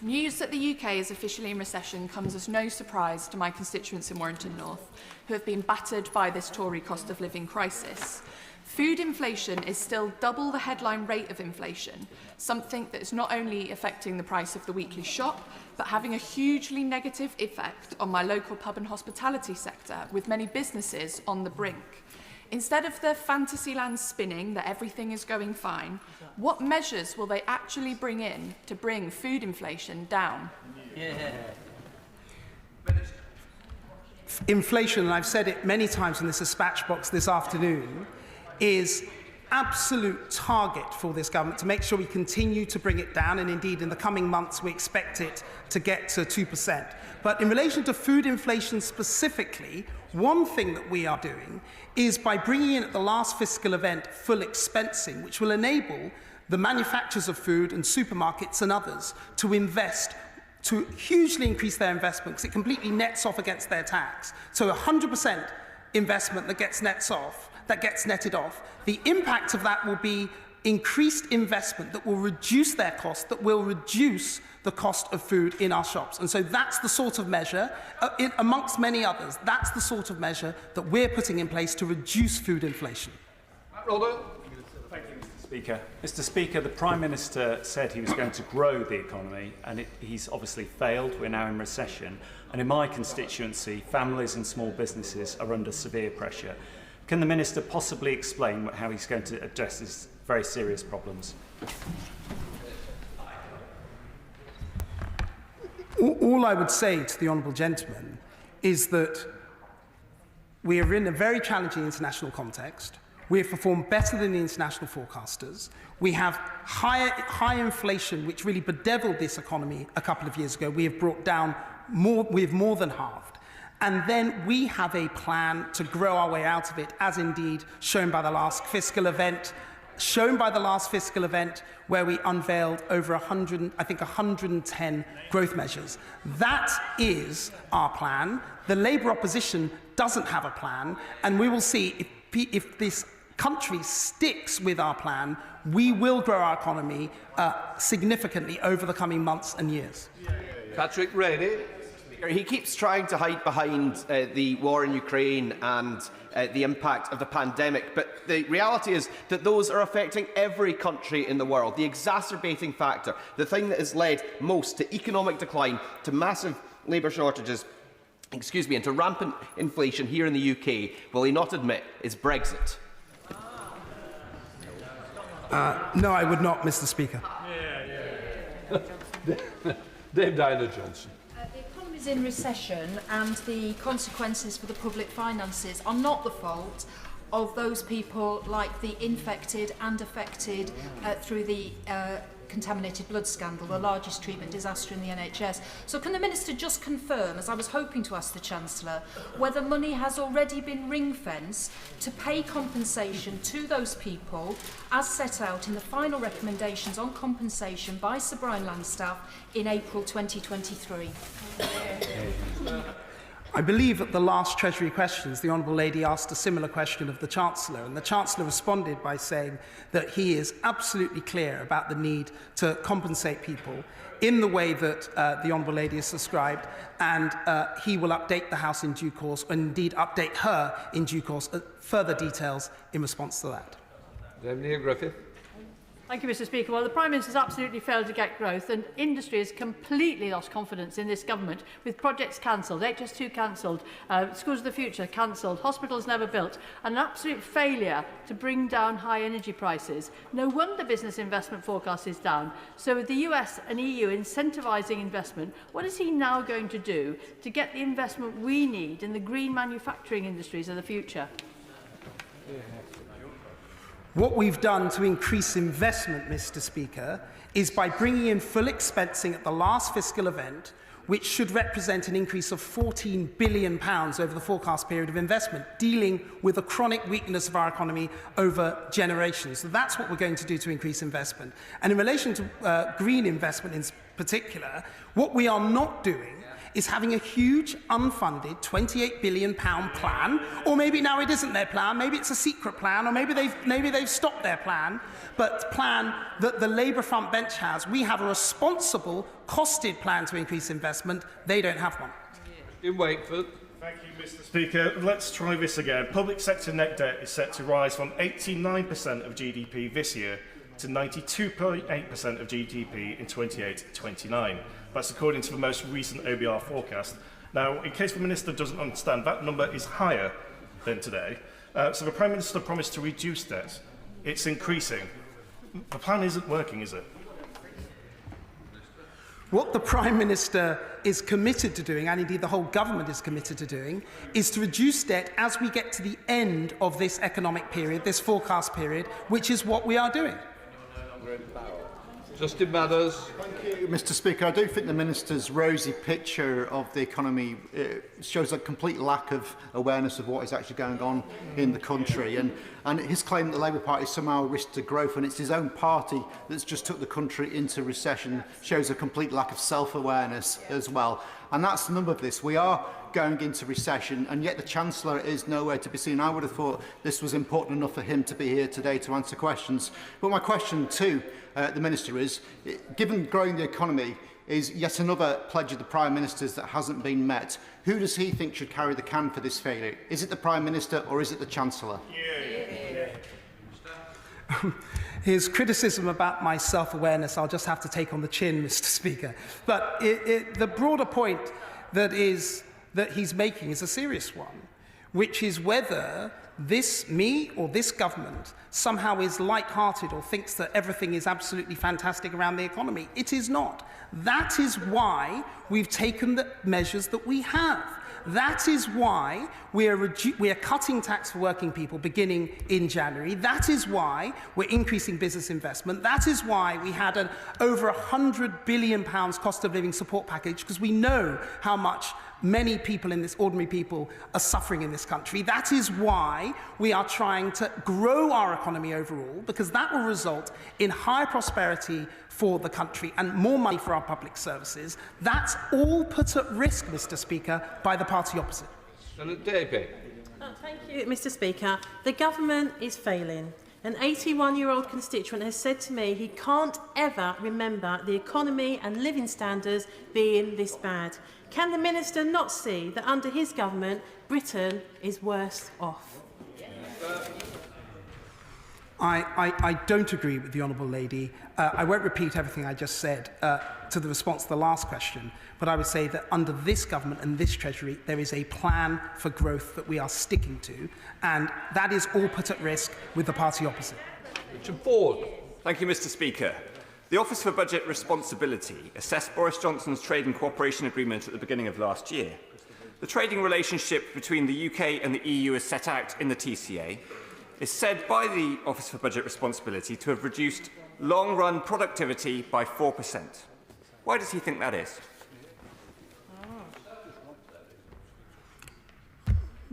News that the UK is officially in recession comes as no surprise to my constituents in Warrington North, who have been battered by this Tory cost of living crisis. Food inflation is still double the headline rate of inflation, something that is not only affecting the price of the weekly shop, but having a hugely negative effect on my local pub and hospitality sector, with many businesses on the brink. Instead of the fantasyland spinning that everything is going fine, what measures will they actually bring in to bring food inflation down? Inflation, and I've said it many times in this dispatch box this afternoon, is absolute target for this government to make sure we continue to bring it down, and indeed in the coming months we expect it to get to 2%. But in relation to food inflation specifically, one thing that we are doing is by bringing in at the last fiscal event full expensing, which will enable the manufacturers of food and supermarkets and others to invest, to hugely increase their investment, because it completely nets off against their tax. So 100% investment that gets netted off. The impact of that will be increased investment that will reduce their cost, that will reduce the cost of food in our shops. And so that's the sort of measure, amongst many others, that's the sort of measure that we're putting in place to reduce food inflation. Robert. Thank you, Mr. Mr. Speaker, the Prime Minister said he was going to grow the economy, and he's obviously failed. We're now in recession. And in my constituency, families and small businesses are under severe pressure. Can the Minister possibly explain how he's going to address these very serious problems? All I would say to the honourable gentleman is that we are in a very challenging international context. We have performed better than the international forecasters. We have high inflation, which really bedeviled this economy a couple of years ago. We have brought down we have more than halved. And then we have a plan to grow our way out of it, as indeed shown by the last fiscal event, where we unveiled over 110 growth measures. That is our plan. The Labour opposition doesn't have a plan, and we will see if this country sticks with our plan, we will grow our economy significantly over the coming months and years. Patrick Rainey. He keeps trying to hide behind the war in Ukraine and the impact of the pandemic, but the reality is that those are affecting every country in the world. The exacerbating factor, the thing that has led most to economic decline, to massive labour shortages, and to rampant inflation here in the UK, will he not admit, is Brexit? No, I would not, Mr. Speaker. Dame Diana Johnson. The economy is in recession, and the consequences for the public finances are not the fault of those people like the infected and affected through the contaminated blood scandal, the largest treatment disaster in the NHS. So can the Minister just confirm, as I was hoping to ask the Chancellor, whether money has already been ring-fenced to pay compensation to those people as set out in the final recommendations on compensation by Sir Brian Langstaff in April 2023? I believe at the last Treasury questions, the Honourable Lady asked a similar question of the Chancellor, and the Chancellor responded by saying that he is absolutely clear about the need to compensate people in the way that the Honourable Lady has described, and he will update the House in due course, and indeed update her in due course, further details in response to that. Neil Griffith. Thank you, Mr. Speaker. Well, the Prime Minister has absolutely failed to get growth, and industry has completely lost confidence in this government, with projects cancelled, HS2 cancelled, Schools of the Future cancelled, hospitals never built, and an absolute failure to bring down high energy prices. No wonder business investment forecast is down. So with the US and EU incentivising investment, what is he now going to do to get the investment we need in the green manufacturing industries of the future? What we've done to increase investment, Mr. Speaker, is by bringing in full expensing at the last fiscal event, which should represent an increase of £14 billion over the forecast period of investment, dealing with the chronic weakness of our economy over generations. So that's what we're going to do to increase investment. And in relation to green investment in particular, what we are not doing is having a huge unfunded £28 billion plan, or maybe now it isn't their plan, maybe it's a secret plan, or maybe they've stopped their plan, but plan that the Labour front bench has. We have a responsible, costed plan to increase investment. They don't have one. In Wakeford. Thank you, Mr. Speaker. Let's try this again. Public sector net debt is set to rise from 89% of GDP this year to 92.8% of GDP in 28-29. That's according to the most recent OBR forecast. Now, in case the Minister doesn't understand, that number is higher than today. So the Prime Minister promised to reduce debt. It's increasing. The plan isn't working, is it? What the Prime Minister is committed to doing, and indeed the whole government is committed to doing, is to reduce debt as we get to the end of this economic period, this forecast period, which is what we are doing. Justin Mathers. Thank you, Mr. Speaker. I do think the Minister's rosy picture of the economy shows a complete lack of awareness of what is actually going on in the country. And his claim that the Labour Party somehow risked to growth, and it's his own party that's just took the country into recession, shows a complete lack of self-awareness as well. And that's the number of this. We are going into recession, and yet the Chancellor is nowhere to be seen. I would have thought this was important enough for him to be here today to answer questions. But my question to the Minister is, given growing the economy is yet another pledge of the Prime Minister's that hasn't been met, who does he think should carry the can for this failure? Is it the Prime Minister or is it the Chancellor? his criticism about my self-awareness, I'll just have to take on the chin, Mr. Speaker. But the broader point that he's making is a serious one, which is whether me or this government somehow is light-hearted or thinks that everything is absolutely fantastic around the economy. It is not. That is why we've taken the measures that we have. That is why we are cutting tax for working people beginning in January. That is why we're increasing business investment. That is why we had an over £100 billion cost of living support package, because we know how much many people ordinary people are suffering in this country. That is why we are trying to grow our economy overall, because that will result in higher prosperity for the country and more money for our public services. That's all put at risk, Mr. Speaker, by the party opposite. Senator Davey. Thank you, Mr. Speaker. The government is failing. An 81-year-old constituent has said to me he can't ever remember the economy and living standards being this bad. Can the Minister not see that under his government, Britain is worse off? I don't agree with the Honourable Lady. I won't repeat everything I just said to the response to the last question, but I would say that under this government and this Treasury, there is a plan for growth that we are sticking to, and that is all put at risk with the party opposite. Richard Ford. Thank you, Mr. Speaker. The Office for Budget Responsibility assessed Boris Johnson's trade and cooperation agreement at the beginning of last year. The trading relationship between the UK and the EU as set out in the TCA is said by the Office for Budget Responsibility to have reduced long-run productivity by 4%. Why does he think that is?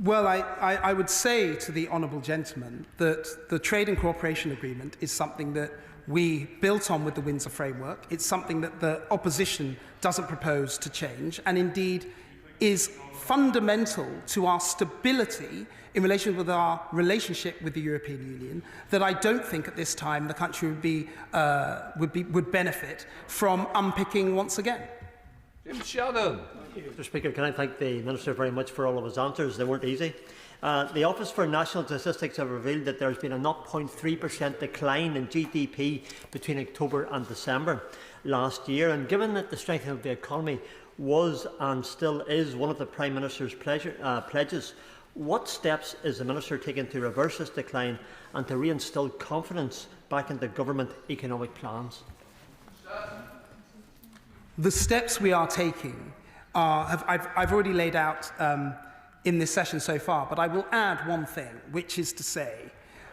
Well, I would say to the honourable gentleman that the Trade and Cooperation Agreement is something that we built on with the Windsor Framework. It's something that the opposition doesn't propose to change, and indeed is fundamental to our stability in relation with our relationship with the European Union, that I don't think at this time the country would benefit from unpicking once again. Jim Shannon. Mr. Speaker, can I thank the Minister very much for all of his answers? They weren't easy. The Office for National Statistics have revealed that there has been a 0.3% decline in GDP between October and December last year. And given that the strengthening of the economy was and still is one of the Prime Minister's pledges, what steps is the Minister taking to reverse this decline and to reinstil confidence back into government economic plans? The steps we are taking I've already laid out in this session so far, but I will add one thing, which is to say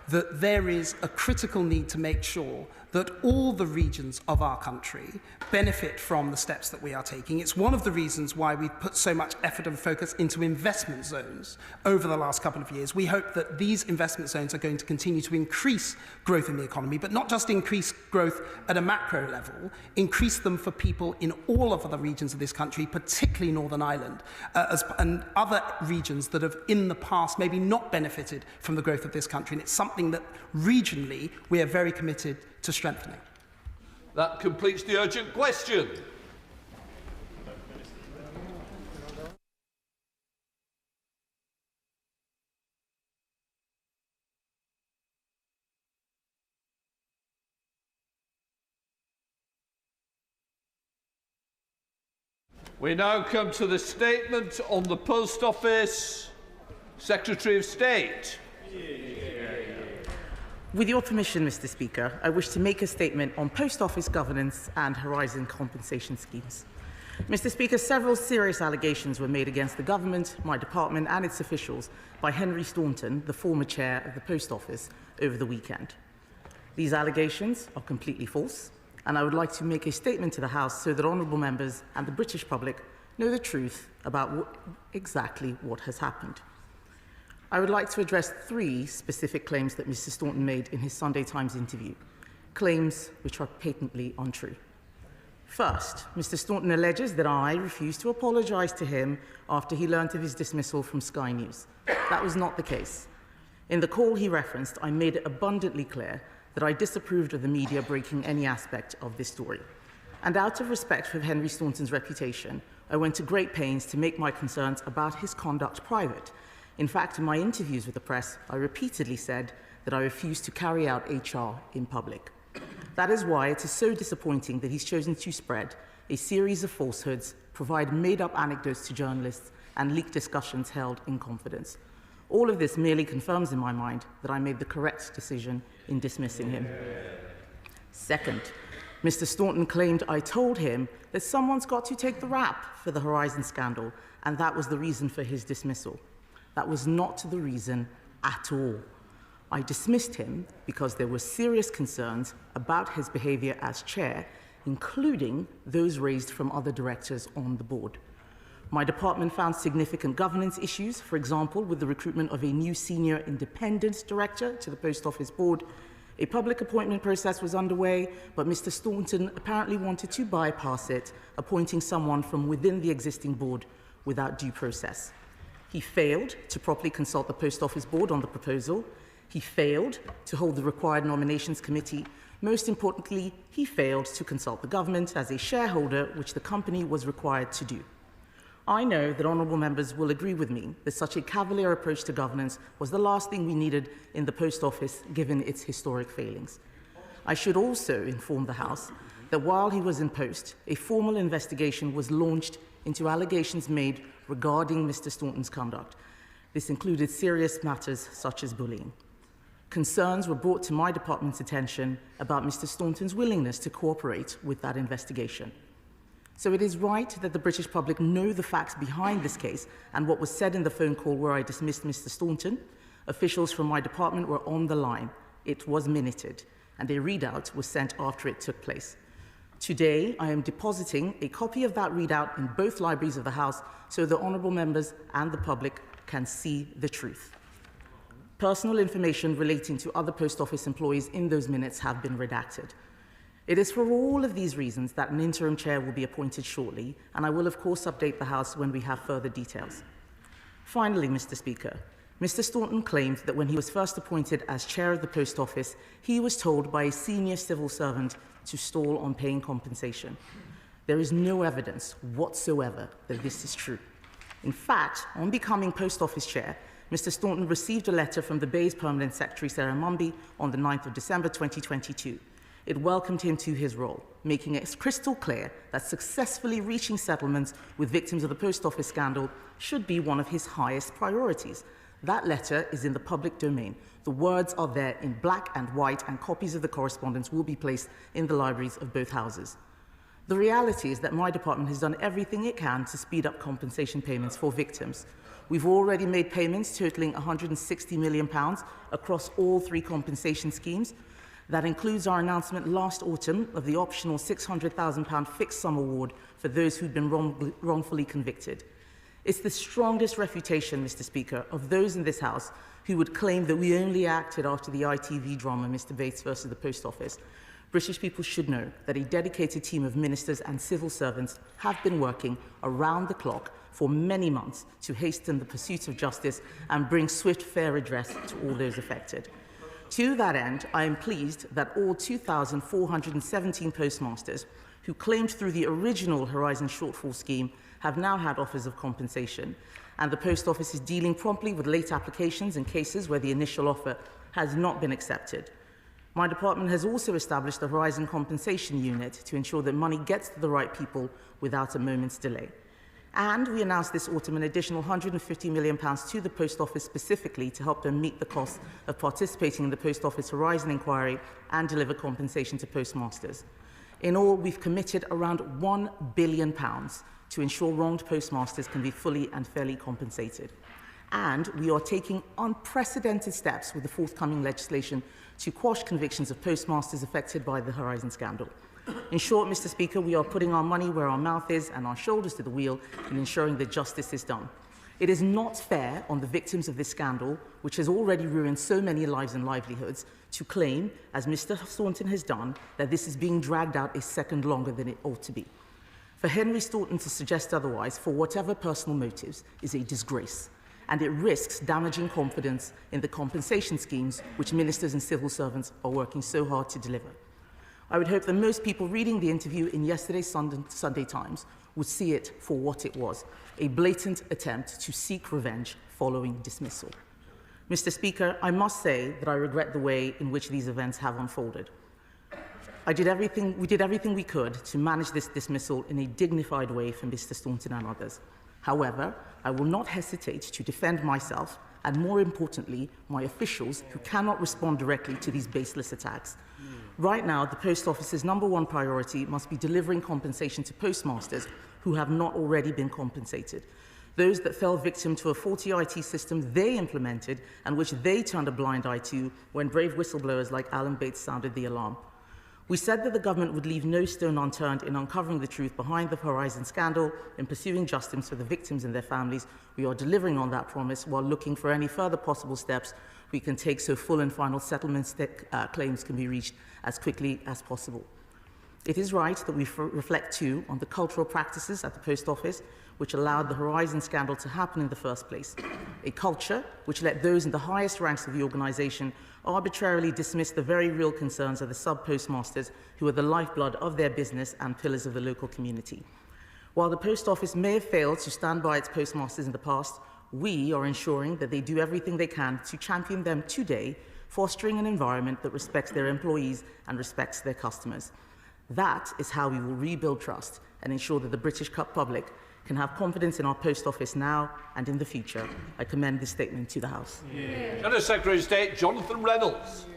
that there is a critical need to make sure that all the regions of our country benefit from the steps that we are taking. It's one of the reasons why we've put so much effort and focus into investment zones over the last couple of years. We hope that these investment zones are going to continue to increase growth in the economy, but not just increase growth at a macro level, increase them for people in all of the regions of this country, particularly Northern Ireland, and other regions that have in the past maybe not benefited from the growth of this country. And it's something that regionally we are very committed to strengthening. That completes the urgent question. We now come to the statement on the Post Office. Secretary of State. With your permission, Mr. Speaker, I wish to make a statement on Post Office governance and Horizon compensation schemes. Mr. Speaker, several serious allegations were made against the government, my department and its officials by Henry Staunton, the former chair of the Post Office, over the weekend. These allegations are completely false, and I would like to make a statement to the House so that honourable members and the British public know the truth about exactly what has happened. I would like to address three specific claims that Mr. Staunton made in his Sunday Times interview, claims which are patently untrue. First, Mr. Staunton alleges that I refused to apologise to him after he learnt of his dismissal from Sky News. That was not the case. In the call he referenced, I made it abundantly clear that I disapproved of the media breaking any aspect of this story. And out of respect for Henry Staunton's reputation, I went to great pains to make my concerns about his conduct private. In fact, in my interviews with the press, I repeatedly said that I refused to carry out HR in public. That is why it is so disappointing that he's chosen to spread a series of falsehoods, provide made-up anecdotes to journalists, and leak discussions held in confidence. All of this merely confirms in my mind that I made the correct decision in dismissing him. Second, Mr. Staunton claimed I told him that someone's got to take the rap for the Horizon scandal, and that was the reason for his dismissal. That was not the reason at all. I dismissed him because there were serious concerns about his behaviour as chair, including those raised from other directors on the board. My department found significant governance issues, for example, with the recruitment of a new senior independent director to the Post Office board. A public appointment process was underway, but Mr. Staunton apparently wanted to bypass it, appointing someone from within the existing board without due process. He failed to properly consult the Post Office board on the proposal. He failed to hold the required nominations committee. Most importantly, he failed to consult the government as a shareholder, which the company was required to do. I know that honourable members will agree with me that such a cavalier approach to governance was the last thing we needed in the Post Office, given its historic failings. I should also inform the House that while he was in post, a formal investigation was launched into allegations made regarding Mr. Staunton's conduct. This included serious matters such as bullying. Concerns were brought to my department's attention about Mr. Staunton's willingness to cooperate with that investigation. So it is right that the British public know the facts behind this case and what was said in the phone call where I dismissed Mr. Staunton. Officials from my department were on the line. It was minuted, and a readout was sent after it took place. Today, I am depositing a copy of that readout in both libraries of the House so the honourable members and the public can see the truth. Personal information relating to other Post Office employees in those minutes have been redacted. It is for all of these reasons that an interim chair will be appointed shortly, and I will of course update the House when we have further details. Finally, Mr. Speaker, Mr. Staunton claimed that when he was first appointed as chair of the Post Office, he was told by a senior civil servant to stall on paying compensation. There is no evidence whatsoever that this is true. In fact, on becoming Post Office chair, Mr. Staunton received a letter from the Bay's Permanent Secretary, Sarah Mumby, on the 9th of December 2022. It welcomed him to his role, making it crystal clear that successfully reaching settlements with victims of the Post Office scandal should be one of his highest priorities. That letter is in the public domain. The words are there in black and white, and copies of the correspondence will be placed in the libraries of both houses. The reality is that my department has done everything it can to speed up compensation payments for victims. We've already made payments totaling £160 million across all three compensation schemes. That includes our announcement last autumn of the optional £600,000 fixed sum award for those who'd been wrongfully convicted. It's the strongest refutation, Mr. Speaker, of those in this House who would claim that we only acted after the ITV drama, Mr. Bates versus the Post Office. British people should know that a dedicated team of ministers and civil servants have been working around the clock for many months to hasten the pursuit of justice and bring swift, fair redress to all those affected. To that end, I am pleased that all 2,417 postmasters who claimed through the original Horizon shortfall scheme have now had offers of compensation, and the Post Office is dealing promptly with late applications in cases where the initial offer has not been accepted. My department has also established the Horizon Compensation Unit to ensure that money gets to the right people without a moment's delay. And we announced this autumn an additional £150 million to the Post Office specifically to help them meet the costs of participating in the Post Office Horizon inquiry and deliver compensation to postmasters. In all, we've committed around £1 billion to ensure wronged postmasters can be fully and fairly compensated. And we are taking unprecedented steps with the forthcoming legislation to quash convictions of postmasters affected by the Horizon scandal. In short, Mr. Speaker, we are putting our money where our mouth is and our shoulders to the wheel in ensuring that justice is done. It is not fair on the victims of this scandal, which has already ruined so many lives and livelihoods, to claim, as Mr. Staunton has done, that this is being dragged out a second longer than it ought to be. For Henry Staunton to suggest otherwise, for whatever personal motives, is a disgrace, and it risks damaging confidence in the compensation schemes which ministers and civil servants are working so hard to deliver. I would hope that most people reading the interview in yesterday's Sunday Times would see it for what it was, a blatant attempt to seek revenge following dismissal. Mr. Speaker, I must say that I regret the way in which these events have unfolded. We did everything we could to manage this dismissal in a dignified way for Mr. Staunton and others. However, I will not hesitate to defend myself and, more importantly, my officials who cannot respond directly to these baseless attacks. Right now, the Post Office's #1 priority must be delivering compensation to postmasters who have not already been compensated, those that fell victim to a faulty IT system they implemented and which they turned a blind eye to when brave whistleblowers like Alan Bates sounded the alarm. We said that the government would leave no stone unturned in uncovering the truth behind the Horizon scandal, in pursuing justice for the victims and their families. We are delivering on that promise while looking for any further possible steps we can take so full and final settlement claims can be reached as quickly as possible. It is right that we reflect too on the cultural practices at the Post Office which allowed the Horizon scandal to happen in the first place, a culture which let those in the highest ranks of the organisation arbitrarily dismiss the very real concerns of the sub-postmasters who are the lifeblood of their business and pillars of the local community. While the Post Office may have failed to stand by its postmasters in the past, we are ensuring that they do everything they can to champion them today, fostering an environment that respects their employees and respects their customers. That is how we will rebuild trust and ensure that the British public can have confidence in our Post Office now and in the future. I commend this statement to the House. Under Secretary of State Jonathan Reynolds.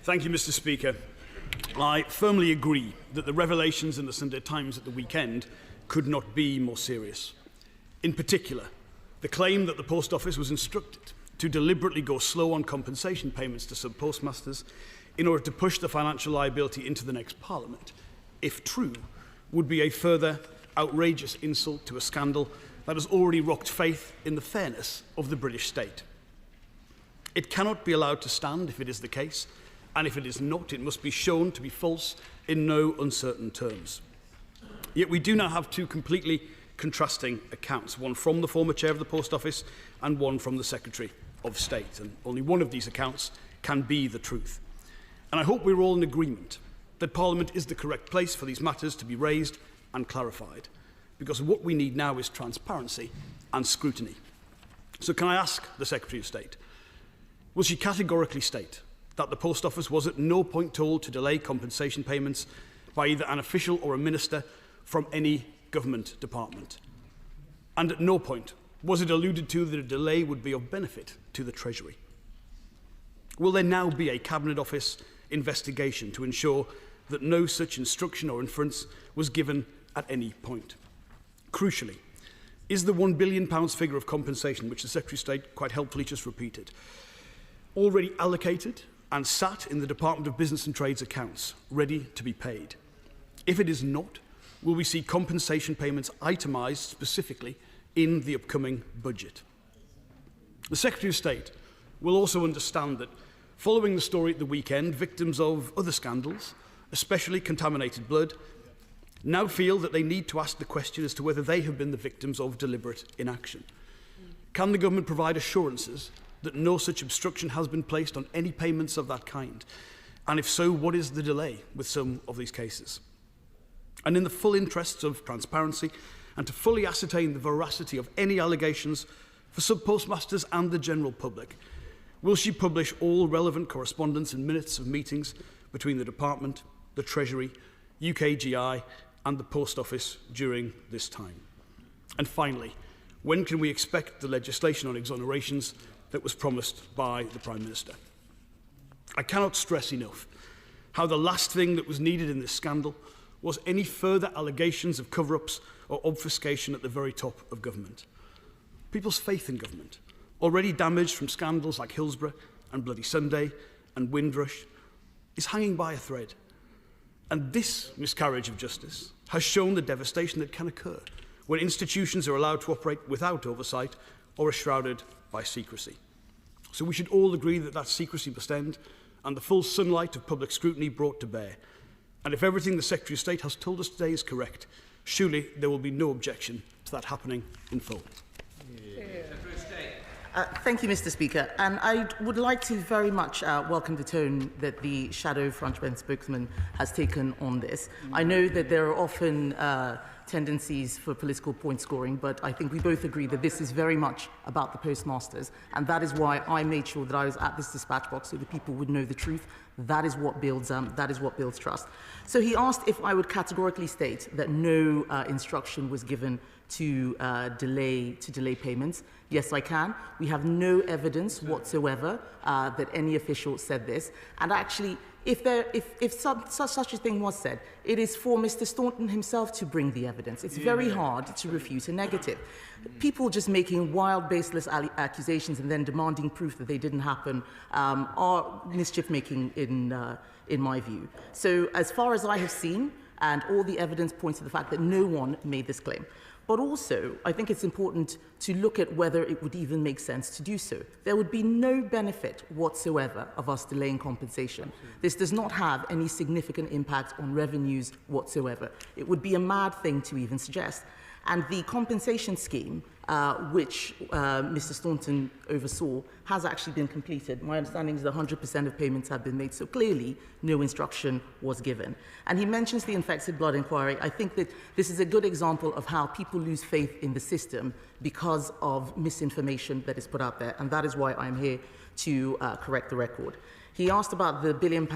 Thank you, Mr. Speaker. I firmly agree that the revelations in the Sunday Times at the weekend could not be more serious. In particular, the claim that the Post Office was instructed to deliberately go slow on compensation payments to sub-postmasters in order to push the financial liability into the next Parliament, if true, would be a further outrageous insult to a scandal that has already rocked faith in the fairness of the British state. It cannot be allowed to stand if it is the case, and if it is not, it must be shown to be false in no uncertain terms. Yet we do now have two completely contrasting accounts, one from the former chair of the Post Office and one from the Secretary of State, and only one of these accounts can be the truth. And I hope we're all in agreement that Parliament is the correct place for these matters to be raised and clarified, because what we need now is transparency and scrutiny. So can I ask the Secretary of State, will she categorically state that the Post Office was at no point told to delay compensation payments by either an official or a minister from any government department? And at no point was it alluded to that a delay would be of benefit to the Treasury? Will there now be a Cabinet Office investigation to ensure that no such instruction or inference was given at any point? Crucially, is the £1 billion figure of compensation, which the Secretary of State quite helpfully just repeated, already allocated and sat in the Department of Business and Trade's accounts, ready to be paid? If it is not, will we see compensation payments itemised specifically in the upcoming budget? The Secretary of State will also understand that, following the story at the weekend, victims of other scandals, especially contaminated blood, now feel that they need to ask the question as to whether they have been the victims of deliberate inaction. Can the government provide assurances that no such obstruction has been placed on any payments of that kind? And if so, what is the delay with some of these cases? And in the full interests of transparency and to fully ascertain the veracity of any allegations for sub-postmasters and the general public, will she publish all relevant correspondence and minutes of meetings between the Department, the Treasury, UKGI and the Post Office during this time? And finally, when can we expect the legislation on exonerations that was promised by the Prime Minister? I cannot stress enough how the last thing that was needed in this scandal was any further allegations of cover-ups or obfuscation at the very top of government. People's faith in government, already damaged from scandals like Hillsborough and Bloody Sunday and Windrush, is hanging by a thread. And this miscarriage of justice has shown the devastation that can occur when institutions are allowed to operate without oversight or are shrouded by secrecy. So we should all agree that that secrecy must end and the full sunlight of public scrutiny brought to bear. And if everything the Secretary of State has told us today is correct, surely there will be no objection to that happening in full. Thank you, Mr. Speaker. And I would like to very much welcome the tone that the shadow frontbench spokesman has taken on this. I know that there are often tendencies for political point scoring, but I think we both agree that this is very much about the postmasters, and that is why I made sure that I was at this dispatch box so that people would know the truth. That is what builds trust. So he asked if I would categorically state that no instruction was given to delay payments. Yes, I can. We have no evidence whatsoever that any official said this, and actually, if such a thing was said, it is for Mr. Staunton himself to bring the evidence. It's very hard to refute a negative. People just making wild, baseless accusations and then demanding proof that they didn't happen are mischief-making in my view. So as far as I have seen, and all the evidence points to the fact that no one made this claim. But also, I think it's important to look at whether it would even make sense to do so. There would be no benefit whatsoever of us delaying compensation. This does not have any significant impact on revenues whatsoever. It would be a mad thing to even suggest. And the compensation scheme, which Mr. Staunton oversaw, has actually been completed. My understanding is that 100% of payments have been made, so clearly no instruction was given. And he mentions the infected blood inquiry. I think that this is a good example of how people lose faith in the system because of misinformation that is put out there, and that is why I'm here to correct the record. He asked about the £1 billion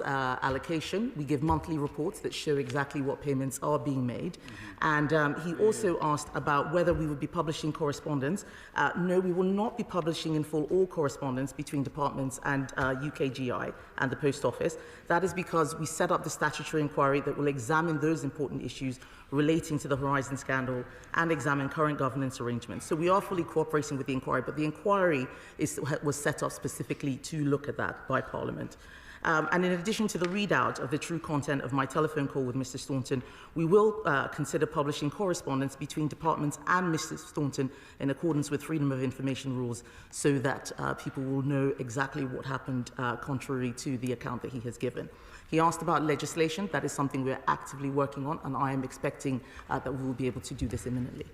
allocation. We give monthly reports that show exactly what payments are being made. And he also asked about whether we would be publishing correspondence. No, we will not be publishing in full all correspondence between departments and UKGI and the Post Office. That is because we set up the statutory inquiry that will examine those important issues relating to the Horizon scandal and examine current governance arrangements. So we are fully cooperating with the inquiry, but the inquiry was set up specifically to look at that by Parliament. And in addition to the readout of the true content of my telephone call with Mr. Staunton, we will consider publishing correspondence between departments and Mr. Staunton in accordance with Freedom of Information rules so that people will know exactly what happened contrary to the account that he has given. He asked about legislation. That is something we're actively working on, and I am expecting that we will be able to do this imminently.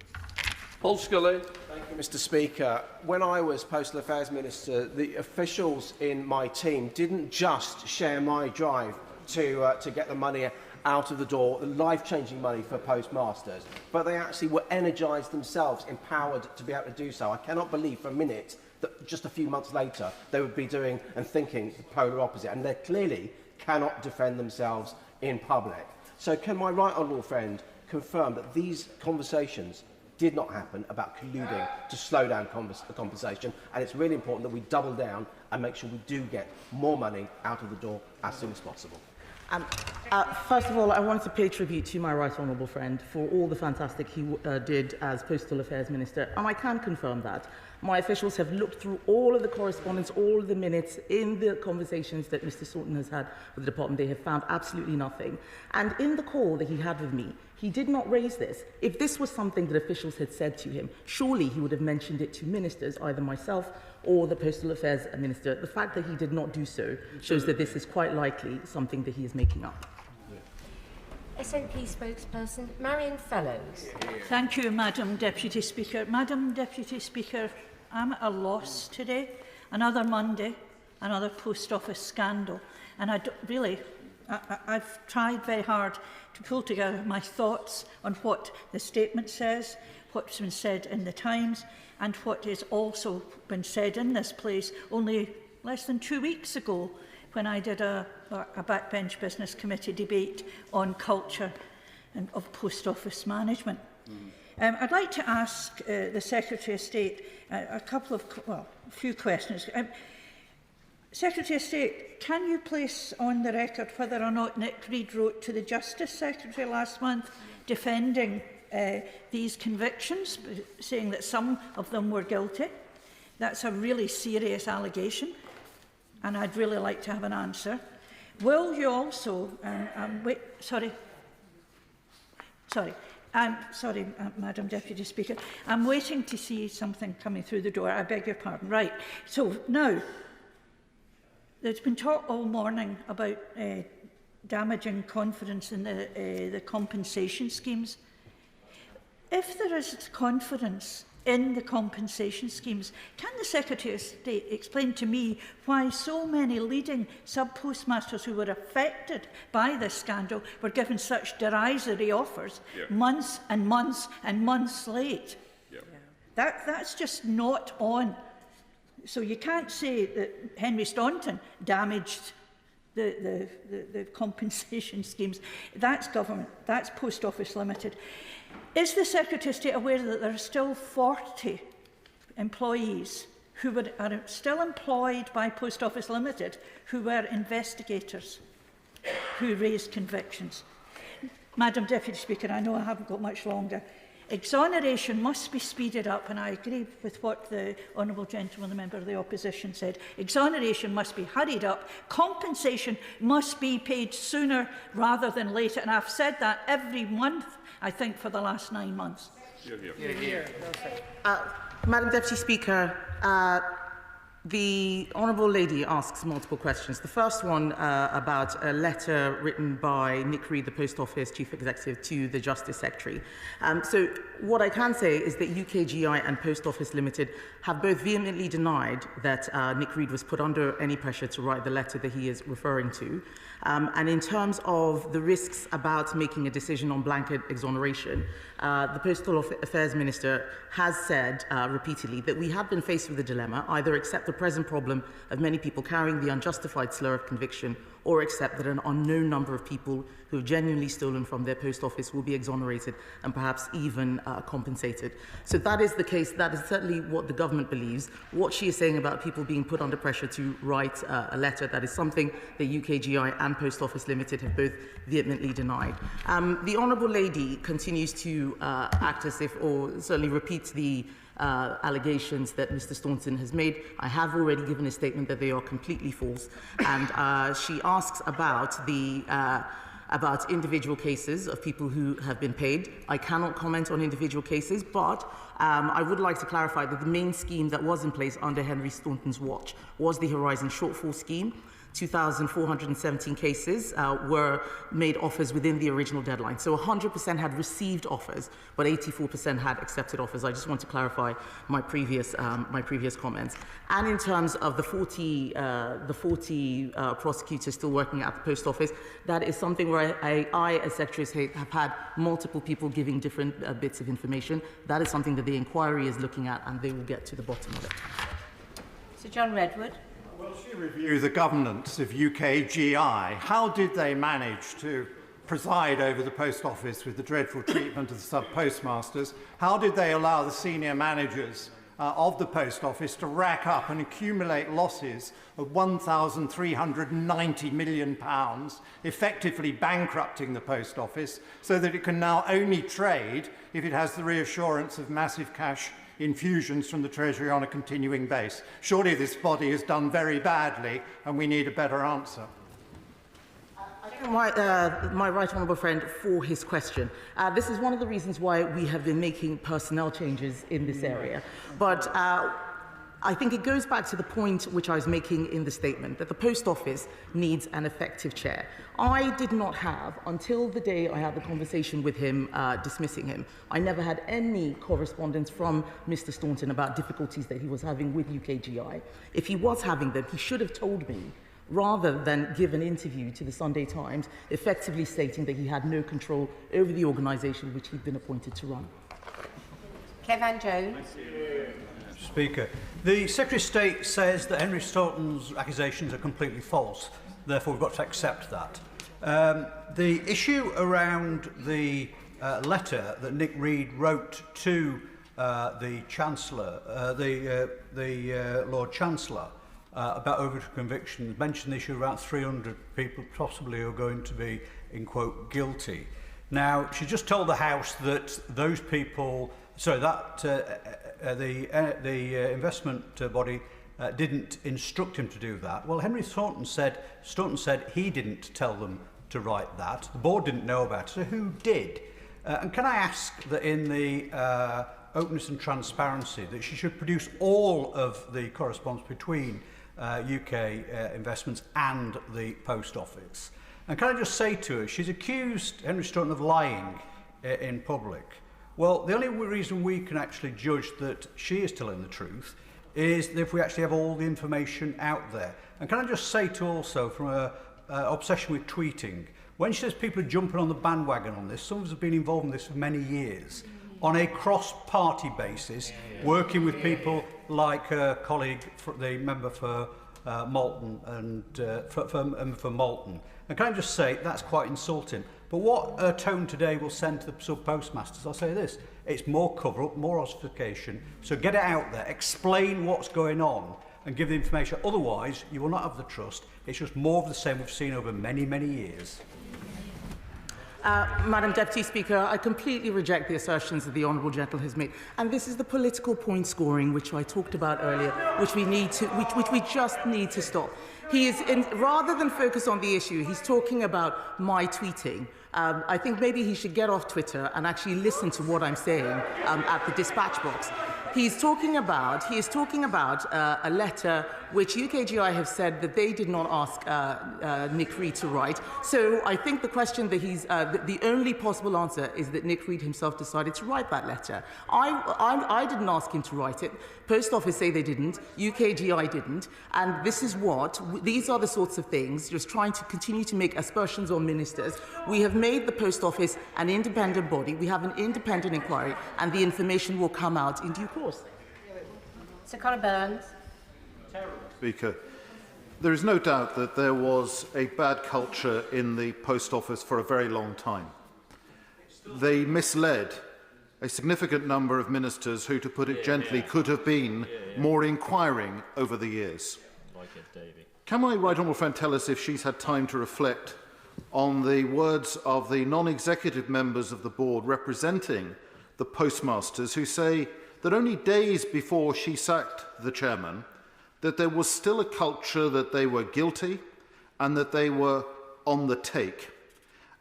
Paul Scully. Thank you, Mr. Speaker. When I was Postal Affairs Minister, the officials in my team didn't just share my drive to get the money out of the door, the life-changing money for postmasters, but they actually were energised themselves, empowered to be able to do so. I cannot believe for a minute that just a few months later they would be doing and thinking the polar opposite, and they clearly cannot defend themselves in public. So can my right honourable friend confirm that these conversations did not happen about colluding to slow down the conversation, and it's really important that we double down and make sure we do get more money out of the door as soon as possible? First of all, I wanted to pay tribute to my right honourable friend for all the fantastic he did as Postal Affairs Minister, and I can confirm that. My officials have looked through all of the correspondence, all of the minutes in the conversations that Mr. Staunton has had with the department. They have found absolutely nothing. And in the call that he had with me, he did not raise this. If this was something that officials had said to him, surely he would have mentioned it to ministers, either myself or the Postal Affairs Minister. The fact that he did not do so shows that this is quite likely something that he is making up. SNP spokesperson Marion Fellows. Thank you, Madam Deputy Speaker. Madam Deputy Speaker, I'm at a loss today. Another Monday, another Post Office scandal. And I've tried very hard to pull together my thoughts on what the statement says, what's been said in the Times, and what has also been said in this place only less than 2 weeks ago when I did a backbench business committee debate on culture and of post office management. I'd like to ask the Secretary of State a few questions. Secretary of State, can you place on the record whether or not Nick Reid wrote to the Justice Secretary last month defending these convictions, saying that some of them were guilty? That's a really serious allegation, and I'd really like to have an answer. Will you also... Sorry, Madam Deputy Speaker. I'm waiting to see something coming through the door. I beg your pardon. Right. So now, there's been talk all morning about damaging confidence in the compensation schemes. If there is confidence in the compensation schemes. Can the Secretary of State explain to me why so many leading sub-postmasters who were affected by this scandal were given such derisory offers months and months and months late? That's just not on. So you can't say that Henry Staunton damaged the compensation schemes. That's government. That's Post Office Limited. Is the Secretary of State aware that there are still 40 employees who are still employed by Post Office Limited who were investigators who raised convictions? Madam Deputy Speaker, I know I haven't got much longer. Exoneration must be speeded up, and I agree with what the honourable gentleman, the member of the opposition, said. Exoneration must be hurried up. Compensation must be paid sooner rather than later, and I've said that every month, I think, for the last 9 months. Madam Deputy Speaker, the Honourable Lady asks multiple questions. The first one about a letter written by Nick Reed, the Post Office Chief Executive, to the Justice Secretary. So what I can say is that UKGI and Post Office Limited have both vehemently denied that Nick Reed was put under any pressure to write the letter that he is referring to. And in terms of the risks about making a decision on blanket exoneration, the Postal Affairs Minister has said repeatedly that we have been faced with a dilemma: either accept the present problem of many people carrying the unjustified slur of conviction, or accept that an unknown number of people who have genuinely stolen from their post office will be exonerated and perhaps even compensated. So that is the case. That is certainly what the government believes. What she is saying about people being put under pressure to write a letter, that is something that UKGI and Post Office Limited have both vehemently denied. The Honourable Lady continues to act as if, or certainly repeats the allegations that Mr. Staunton has made. I have already given a statement that they are completely false, and she asks about individual cases of people who have been paid. I cannot comment on individual cases, but I would like to clarify that the main scheme that was in place under Henry Staunton's watch was the Horizon Shortfall Scheme. 2,417 cases were made offers within the original deadline. So 100% had received offers, but 84% had accepted offers. I just want to clarify my previous comments. And in terms of the 40 prosecutors still working at the Post Office, that is something where I as Secretary of State, have had multiple people giving different bits of information. That is something that the inquiry is looking at, and they will get to the bottom of it. Sir John Redwood. Well, she review the governance of UKGI. How did they manage to preside over the Post Office with the dreadful treatment of the sub-postmasters? How did they allow the senior managers of the Post Office to rack up and accumulate losses of £1,390 million, effectively bankrupting the Post Office so that it can now only trade if it has the reassurance of massive cash infusions from the Treasury on a continuing base? Surely this body has done very badly, and we need a better answer. I thank my right honourable friend for his question. This is one of the reasons why we have been making personnel changes in this area. But I think it goes back to the point which I was making in the statement, that the Post Office needs an effective chair. I did not have, until the day I had the conversation with him, dismissing him, I never had any correspondence from Mr. Staunton about difficulties that he was having with UKGI. If he was having them, he should have told me, rather than give an interview to the Sunday Times, effectively stating that he had no control over the organisation which he'd been appointed to run. Kevin Jones. Speaker, the Secretary of State says that Henry Staunton's accusations are completely false. Therefore, we've got to accept that. The issue around the letter that Nick Reed wrote to the Chancellor, the Lord Chancellor, about over-conviction, mentioned the issue of about 300 people possibly who are going to be, in quote, guilty. Now, she just told the House that those people, sorry, that the investment body didn't instruct him to do that. Well, Henry Staunton said he didn't tell them to write that. The board didn't know about it. So who did? And can I ask that in the openness and transparency that she should produce all of the correspondence between UK investments and the Post Office? And can I just say to her, she's accused Henry Staunton of lying in public. Well, the only reason we can actually judge that she is telling the truth is if we actually have all the information out there. And can I just say to also, from an obsession with tweeting, when she says people are jumping on the bandwagon on this, some of us have been involved in this for many years, on a cross-party basis, working with people like a colleague, the member for Malton, and for Malton. And can I just say, that's quite insulting. But what her tone today will send to the sub-postmasters, I'll say this, it's more cover-up, more ossification, so get it out there, explain what's going on, and give the information. Otherwise, you will not have the trust. It's just more of the same we've seen over many, many years. Madam Deputy Speaker, I completely reject the assertions that the Honourable Gentleman has made. And this is the political point scoring which I talked about earlier, which we just need to stop. He is, rather than focus on the issue, he's talking about my tweeting. I think maybe he should get off Twitter and actually listen to what I'm saying at the dispatch box. He is talking about a letter which UKGI have said that they did not ask Nick Reed to write. So I think the question that the only possible answer is that Nick Reed himself decided to write that letter. I didn't ask him to write it. Post Office say they didn't. UKGI didn't. And these are the sorts of things, just trying to continue to make aspersions on ministers. We have made the Post Office an independent body. We have an independent inquiry, and the information will come out in due course. Sir Conor Burns. Speaker, there is no doubt that there was a bad culture in the Post Office for a very long time. They misled a significant number of ministers who, to put it gently, could have been more inquiring over the years. Can my right honourable friend tell us if she's had time to reflect on the words of the non-executive members of the board representing the postmasters, who say that only days before she sacked the chairman, that there was still a culture that they were guilty and that they were on the take?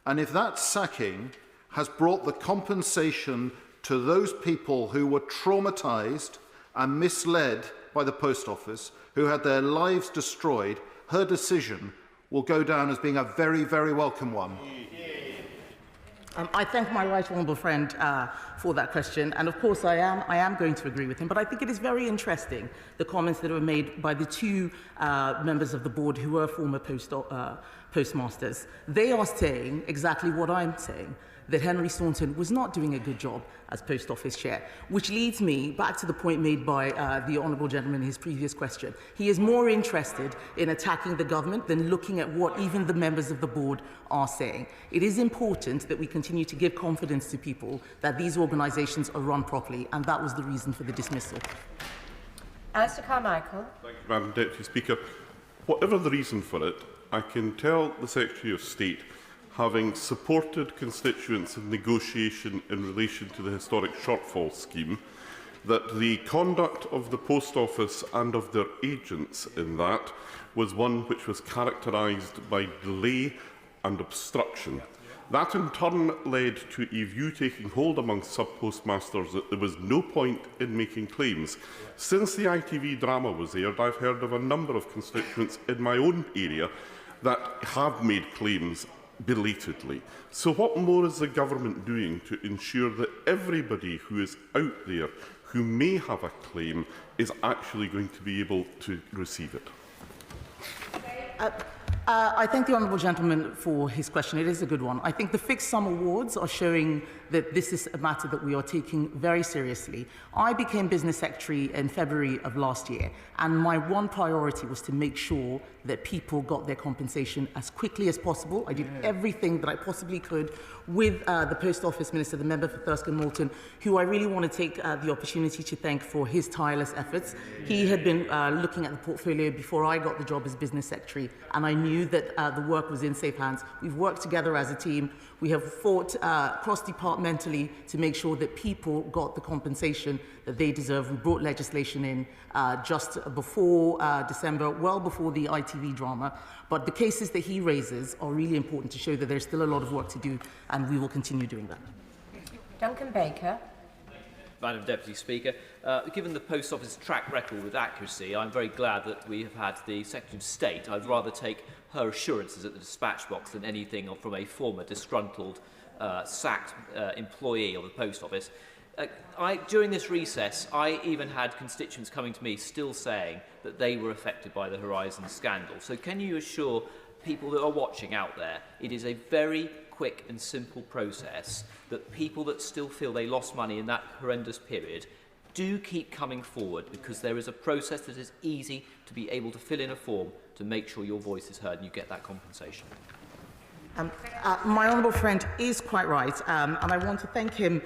And if that sacking has brought the compensation to those people who were traumatised and misled by the Post Office, who had their lives destroyed, her decision will go down as being a very, very welcome one. I thank my right honourable friend for that question, and of course I am going to agree with him, but I think it is very interesting, the comments that were made by the two members of the board who were former postmasters. They are saying exactly what I'm saying, that Henry Staunton was not doing a good job as Post Office Chair, which leads me back to the point made by the Honourable Gentleman in his previous question. He is more interested in attacking the government than looking at what even the members of the board are saying. It is important that we continue to give confidence to people that these organisations are run properly, and that was the reason for the dismissal. Alistair Carmichael. Thank you, Madam Deputy Speaker. Whatever the reason for it, I can tell the Secretary of State, having supported constituents in negotiation in relation to the historic shortfall scheme, that the conduct of the Post Office and of their agents in that was one which was characterised by delay and obstruction. That in turn led to a view taking hold amongst sub-postmasters that there was no point in making claims. Since the ITV drama was aired, I've heard of a number of constituents in my own area that have made claims belatedly. So what more is the government doing to ensure that everybody who is out there who may have a claim is actually going to be able to receive it? I thank the Honourable Gentleman for his question. It is a good one. I think the fixed sum awards are showing that this is a matter that we are taking very seriously. I became Business Secretary in February of last year, and my one priority was to make sure that people got their compensation as quickly as possible. I did everything that I possibly could with the Post Office Minister, the member for Thirsk and Malton, who I really want to take the opportunity to thank for his tireless efforts. He had been looking at the portfolio before I got the job as Business Secretary, and I knew that the work was in safe hands. We've worked together as a team. We have fought cross-departmentally to make sure that people got the compensation that they deserve. We brought legislation in just before December, well before the ITV drama. But the cases that he raises are really important to show that there's still a lot of work to do, and we will continue doing that. Duncan Baker. Madam Deputy Speaker, given the Post Office track record with accuracy, I'm very glad that we have had the Secretary of State. I'd rather take her assurances at the dispatch box than anything from a former disgruntled sacked employee of the post office. During this recess, I even had constituents coming to me still saying that they were affected by the Horizon scandal. So can you assure people that are watching out there, it is a very quick and simple process, that people that still feel they lost money in that horrendous period do keep coming forward, because there is a process that is easy to be able to fill in a form to make sure your voice is heard and you get that compensation. My honourable friend is quite right, and I want to thank him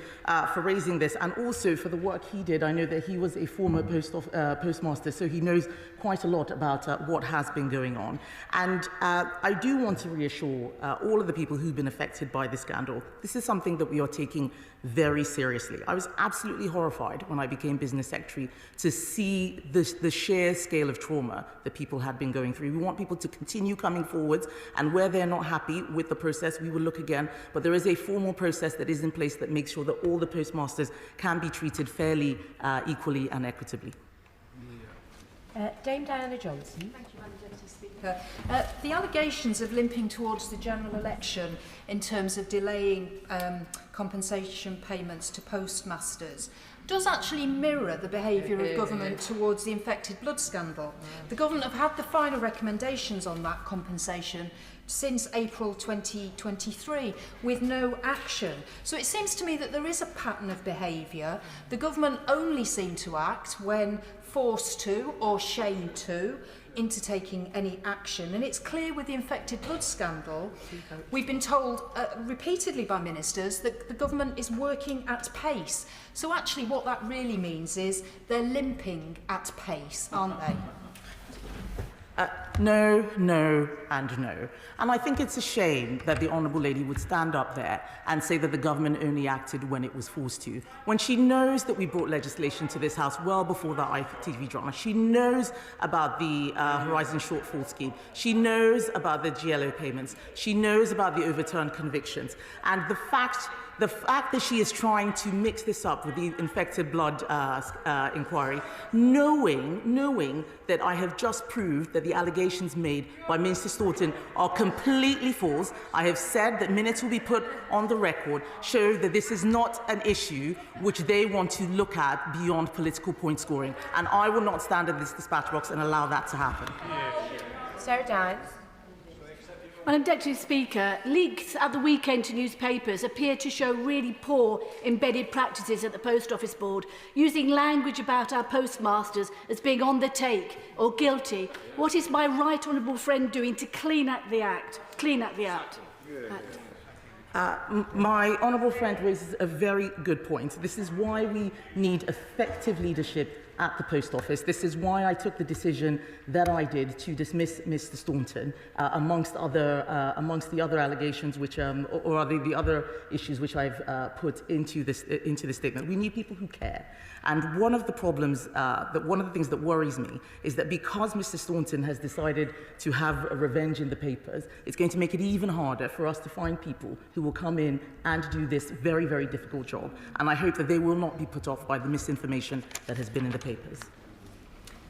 for raising this, and also for the work he did. I know that he was a former postmaster, so he knows quite a lot about what has been going on. And I do want to reassure all of the people who've been affected by this scandal, this is something that we are taking very seriously. I was absolutely horrified when I became business secretary to see the sheer scale of trauma that people had been going through. We want people to continue coming forward, and where they're not happy with the process, we will look again. But there is a formal process that is in place that makes sure that all the postmasters can be treated fairly, equally and equitably. Dame Diana Johnson. Thank you, Madam Deputy Speaker. The allegations of limping towards the general election in terms of delaying compensation payments to postmasters does actually mirror the behaviour of government towards the infected blood scandal. The government have had the final recommendations on that compensation since April 2023 with no action. So it seems to me that there is a pattern of behaviour. The government only seem to act when forced to or shamed to into taking any action. And it's clear with the infected blood scandal, we've been told repeatedly by ministers that the government is working at pace. So actually what that really means is they're limping at pace, aren't they? No, no, and no. And I think it's a shame that the Honourable Lady would stand up there and say that the government only acted when it was forced to, when she knows that we brought legislation to this House well before the ITV drama. She knows about the Horizon shortfall scheme. She knows about the GLO payments. She knows about the overturned convictions. And the fact that she is trying to mix this up with the infected blood inquiry, knowing that I have just proved that the allegations made by Minister Staunton are completely false. I have said that minutes will be put on the record, show that this is not an issue which they want to look at beyond political point scoring. And I will not stand at this dispatch box and allow that to happen. Sarah Dines. Madam Deputy Speaker, leaks at the weekend to newspapers appear to show really poor embedded practices at the Post Office Board, using language about our postmasters as being on the take or guilty. What is my right honourable friend doing to clean up the act? My honourable friend raises a very good point. This is why we need effective leadership at the Post Office. This is why I took the decision that I did to dismiss Mr. Staunton, amongst the other allegations, which, or the other issues which I've put into this statement. We need people who care. And one of the problems, one of the things that worries me is that because Mr. Staunton has decided to have a revenge in the papers, it's going to make it even harder for us to find people who will come in and do this very, very difficult job. And I hope that they will not be put off by the misinformation that has been in the papers.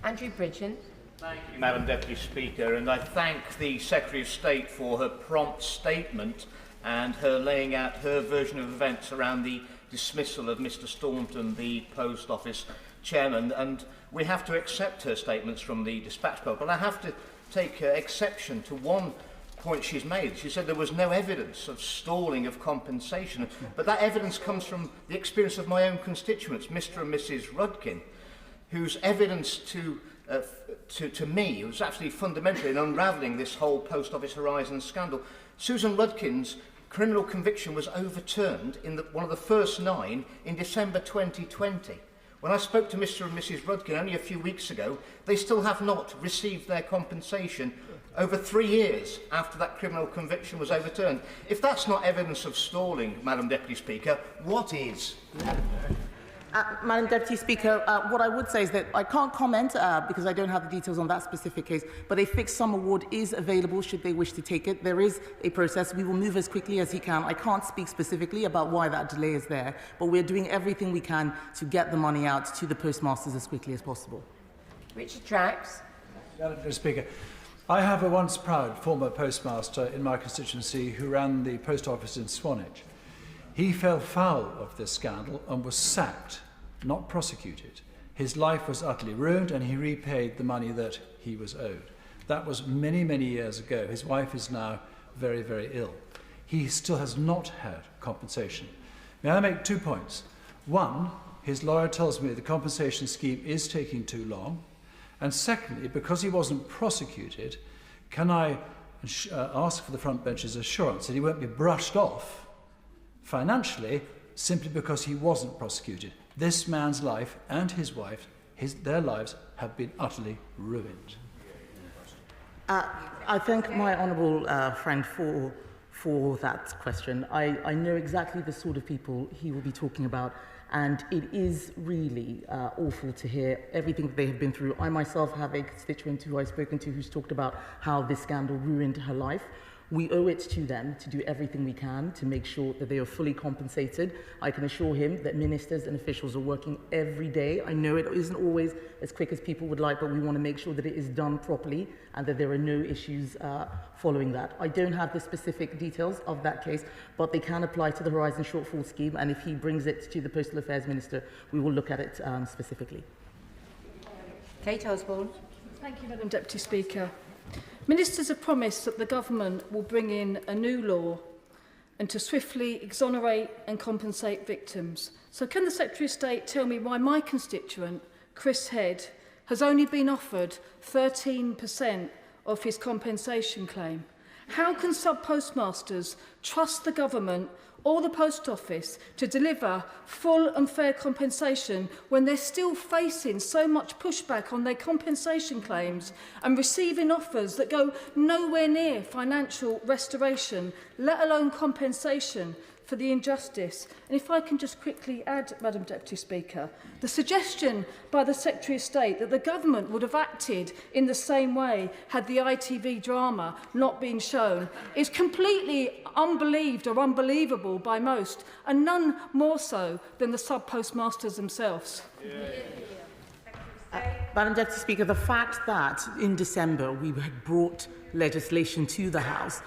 Andrew Bridgen. Thank you, Madam Deputy Speaker, and I thank the Secretary of State for her prompt statement and her laying out her version of events around the dismissal of Mr. Staunton, the Post Office chairman, and we have to accept her statements from the dispatch box. But I have to take exception to one point she's made. She said there was no evidence of stalling of compensation, but that evidence comes from the experience of my own constituents, Mr. and Mrs. Rudkin, whose evidence to me was actually fundamental in unravelling this whole Post Office Horizon scandal. Susan Rudkin's criminal conviction was overturned in one of the first 9 in December 2020. When I spoke to Mr. and Mrs. Rudkin only a few weeks ago, they still have not received their compensation over 3 years after that criminal conviction was overturned. If that's not evidence of stalling, Madam Deputy Speaker, what is? Madam Deputy Speaker, what I would say is that I can't comment because I don't have the details on that specific case, but a fixed sum award is available should they wish to take it. There is a process. We will move as quickly as he can. I can't speak specifically about why that delay is there, but we're doing everything we can to get the money out to the postmasters as quickly as possible. Richard Drax. Madam Deputy Speaker, I have a once proud former postmaster in my constituency who ran the post office in Swanage. He fell foul of this scandal and was sacked, not prosecuted. His life was utterly ruined and he repaid the money that he was owed. That was many, many years ago. His wife is now very, very ill. He still has not had compensation. May I make 2 points? One, his lawyer tells me the compensation scheme is taking too long. And secondly, because he wasn't prosecuted, can I ask for the front bench's assurance that he won't be brushed off financially simply because he wasn't prosecuted? This man's life and his wife, their lives have been utterly ruined. I thank my honourable friend for that question. I know exactly the sort of people he will be talking about, and it is really awful to hear everything that they have been through. I myself have a constituent who I've spoken to who's talked about how this scandal ruined her life. We owe it to them to do everything we can to make sure that they are fully compensated. I can assure him that ministers and officials are working every day. I know it isn't always as quick as people would like, but we want to make sure that it is done properly and that there are no issues following that. I don't have the specific details of that case, but they can apply to the Horizon Shortfall Scheme, and if he brings it to the Postal Affairs Minister, we will look at it specifically. Kate Osborne. Thank you, Madam Deputy Speaker. Ministers have promised that the government will bring in a new law and to swiftly exonerate and compensate victims. So can the Secretary of State tell me why my constituent, Chris Head, has only been offered 13% of his compensation claim? How can sub-postmasters trust the government or the Post Office to deliver full and fair compensation when they're still facing so much pushback on their compensation claims and receiving offers that go nowhere near financial restoration, let alone compensation for the injustice? And if I can just quickly add, Madam Deputy Speaker, the suggestion by the Secretary of State that the government would have acted in the same way had the ITV drama not been shown is completely unbelieved or unbelievable by most, and none more so than the sub-postmasters themselves. Madam Deputy Speaker, the fact that in December we had brought legislation to the House,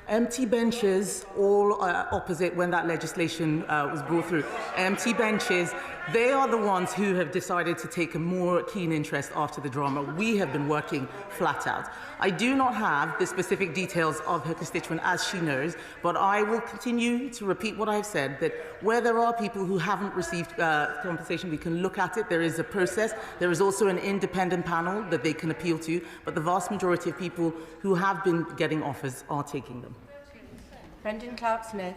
empty benches, all opposite when that legislation was brought through. Empty benches, they are the ones who have decided to take a more keen interest after the drama. We have been working flat out. I do not have the specific details of her constituent, as she knows, but I will continue to repeat what I've said, that where there are people who haven't received compensation, we can look at it. There is a process. There is also an independent panel that they can appeal to, but the vast majority of people who have been getting offers are taking them. Brendan Clark-Smith.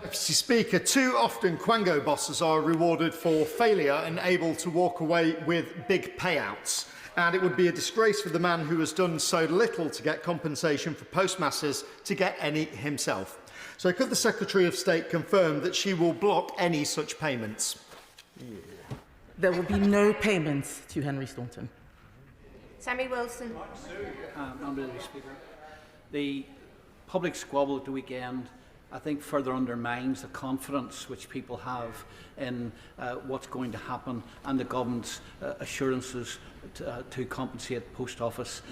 Deputy Speaker, too often Quango bosses are rewarded for failure and able to walk away with big payouts. And it would be a disgrace for the man who has done so little to get compensation for postmasters to get any himself. So could the Secretary of State confirm that she will block any such payments? There will be no payments to Henry Staunton. Sammy Wilson. Madam Deputy Speaker, the public squabble at the weekend, I think, further undermines the confidence which people have in what's going to happen and the government's assurances to compensate post office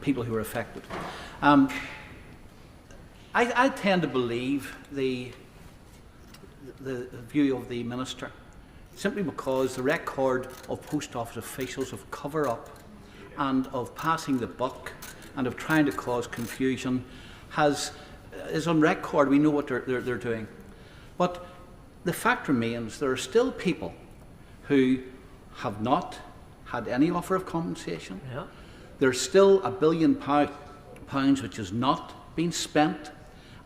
people who are affected. I tend to believe the view of the Minister, simply because the record of post office officials of cover-up and of passing the buck and of trying to cause confusion is on record. We know what they're doing. But the fact remains there are still people who have not had any offer of compensation. Yeah. There's still £1 billion which has not been spent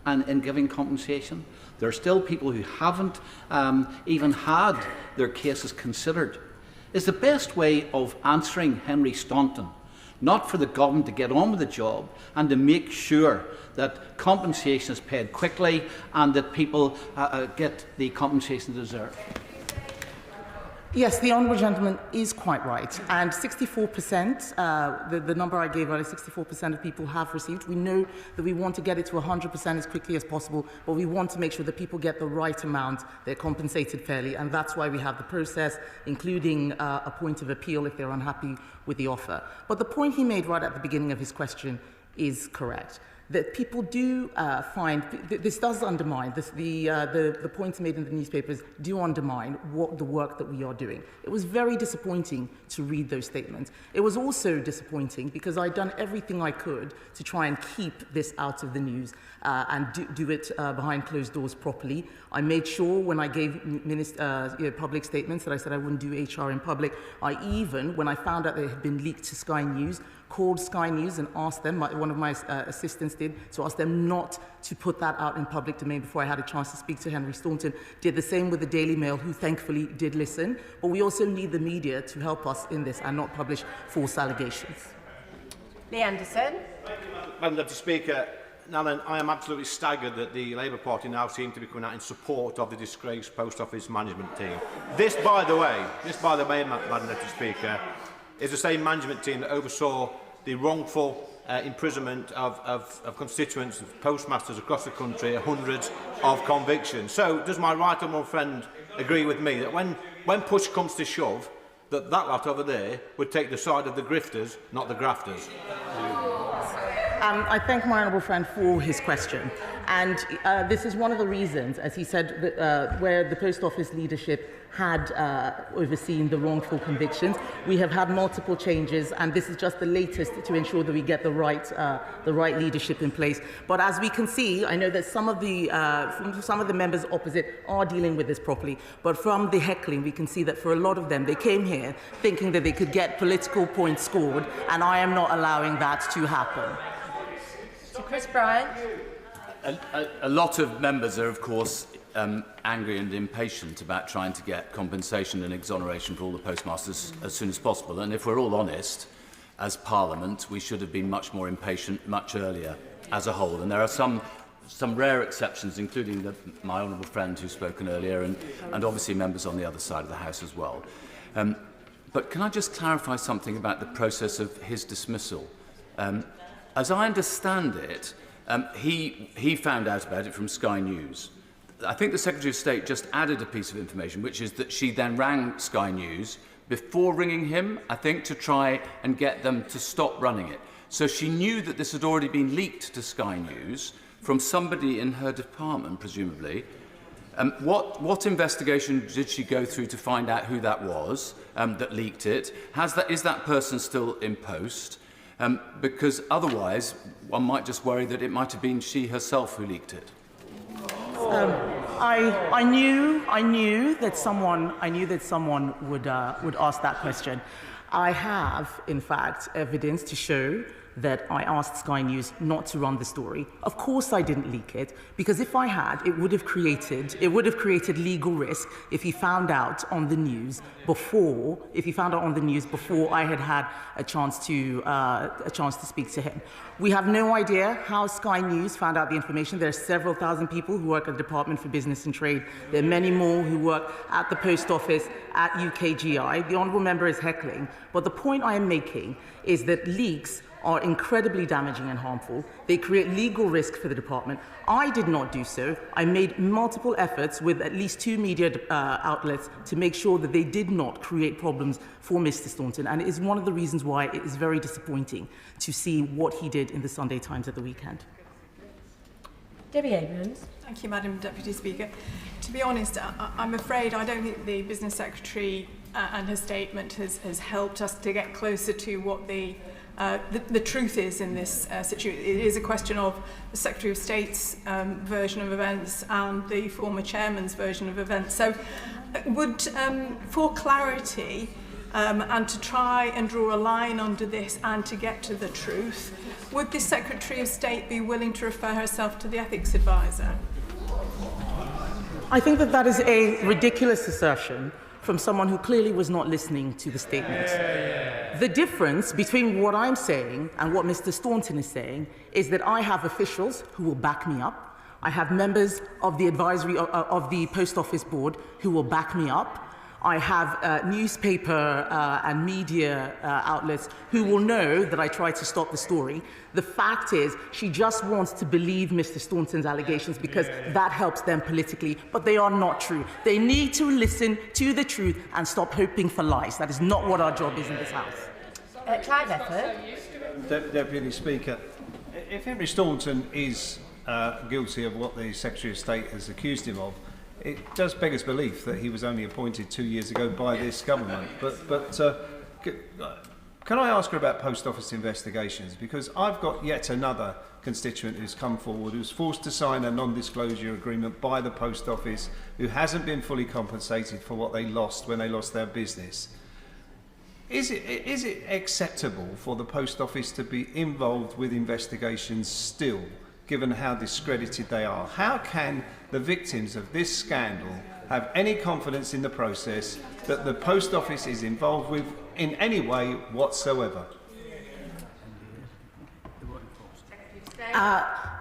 in giving compensation. There are still people who haven't even had their cases considered. Is the best way of answering Henry Staunton not for the government to get on with the job and to make sure that compensation is paid quickly and that people get the compensation they deserve? Yes, the Honourable Gentleman is quite right. And 64%, the number I gave earlier, 64% of people have received. We know that we want to get it to 100% as quickly as possible, but we want to make sure that people get the right amount, they're compensated fairly, and that's why we have the process, including a point of appeal if they're unhappy with the offer. But the point he made right at the beginning of his question is correct. that people do find this does undermine the points made in the newspapers do undermine what the work that we are doing. It was very disappointing to read those statements. It was also disappointing because I'd done everything I could to try and keep this out of the news and do it behind closed doors properly. I made sure when I gave public statements that I said I wouldn't do HR in public. I even, when I found out that it had been leaked to Sky News, called Sky News and asked them, one of my assistants did, to ask them not to put that out in public domain before I had a chance to speak to Henry Staunton. Did the same with the Daily Mail, who thankfully did listen. But we also need the media to help us in this and not publish false allegations. Lee Anderson. Madam Deputy Speaker, Alan, I am absolutely staggered that the Labour Party now seem to be coming out in support of the disgraced Post Office management team. This, by the way, Madam Deputy Speaker, is the same management team that oversaw the wrongful imprisonment of constituents, of postmasters across the country, hundreds of convictions. So, does my right honourable friend agree with me that when push comes to shove, that lot over there would take the side of the grifters, not the grafters? I thank my honourable friend for his question. And this is one of the reasons, as he said, that, where the Post Office leadership had overseen the wrongful convictions. We have had multiple changes, and this is just the latest to ensure that we get the right leadership in place. But as we can see, I know that some of the members opposite are dealing with this properly. But from the heckling, we can see that for a lot of them, they came here thinking that they could get political points scored, and I am not allowing that to happen. So Chris Bryant. A lot of members are, of course, angry and impatient about trying to get compensation and exoneration for all the postmasters as soon as possible. And if we're all honest, as Parliament, we should have been much more impatient much earlier as a whole. And there are some rare exceptions, including my honourable friend who's spoken earlier, and obviously members on the other side of the House as well. But can I just clarify something about the process of his dismissal? As I understand it, he found out about it from Sky News. I think the Secretary of State just added a piece of information, which is that she then rang Sky News before ringing him, I think, to try and get them to stop running it. So she knew that this had already been leaked to Sky News from somebody in her department, presumably. What investigation did she go through to find out who that was that leaked it? Is that person still in post? Because otherwise, one might just worry that it might have been she herself who leaked it. I knew that someone would ask that question. I have, in fact, evidence to show that I asked Sky News not to run the story. Of course I didn't leak it, because if I had, it would have created legal risk if he found out on the news before I had a chance to speak to him. We have no idea how Sky News found out the information. There are several thousand people who work at the Department for Business and Trade. There are many more who work at the Post Office, at UKGI. The honourable member is heckling. But the point I am making is that leaks are incredibly damaging and harmful. They create legal risk for the department. I did not do so. I made multiple efforts with at least 2 media outlets to make sure that they did not create problems for Mr. Staunton, and it is one of the reasons why it is very disappointing to see what he did in the Sunday Times at the weekend. Debbie Abrams. Thank you, Madam Deputy Speaker. To be honest, I'm afraid I don't think the Business Secretary and her statement has helped us to get closer to what the truth is in this situation. It is a question of the Secretary of State's version of events and the former Chairman's version of events. So would, for clarity and to try and draw a line under this and to get to the truth, would the Secretary of State be willing to refer herself to the Ethics Advisor? I think that is a ridiculous assertion from someone who clearly was not listening to the statement. The difference between what I'm saying and what Mr. Staunton is saying is that I have officials who will back me up. I have members of the advisory of the Post Office Board who will back me up. I have newspaper and media outlets who will know that I tried to stop the story. The fact is, she just wants to believe Mr. Staunton's allegations because that helps them politically, but they are not true. They need to listen to the truth and stop hoping for lies. That is not what our job is in this House. Clive Efford. Deputy Speaker, If Henry Staunton is guilty of what the Secretary of State has accused him of, it does beg us belief that he was only appointed 2 years ago by this government. But can I ask her about post office investigations? Because I've got yet another constituent who's come forward, who's forced to sign a non-disclosure agreement by the post office, who hasn't been fully compensated for what they lost when they lost their business. Is it acceptable for the post office to be involved with investigations still, given how discredited they are? How can the victims of this scandal have any confidence in the process that the post office is involved with in any way whatsoever?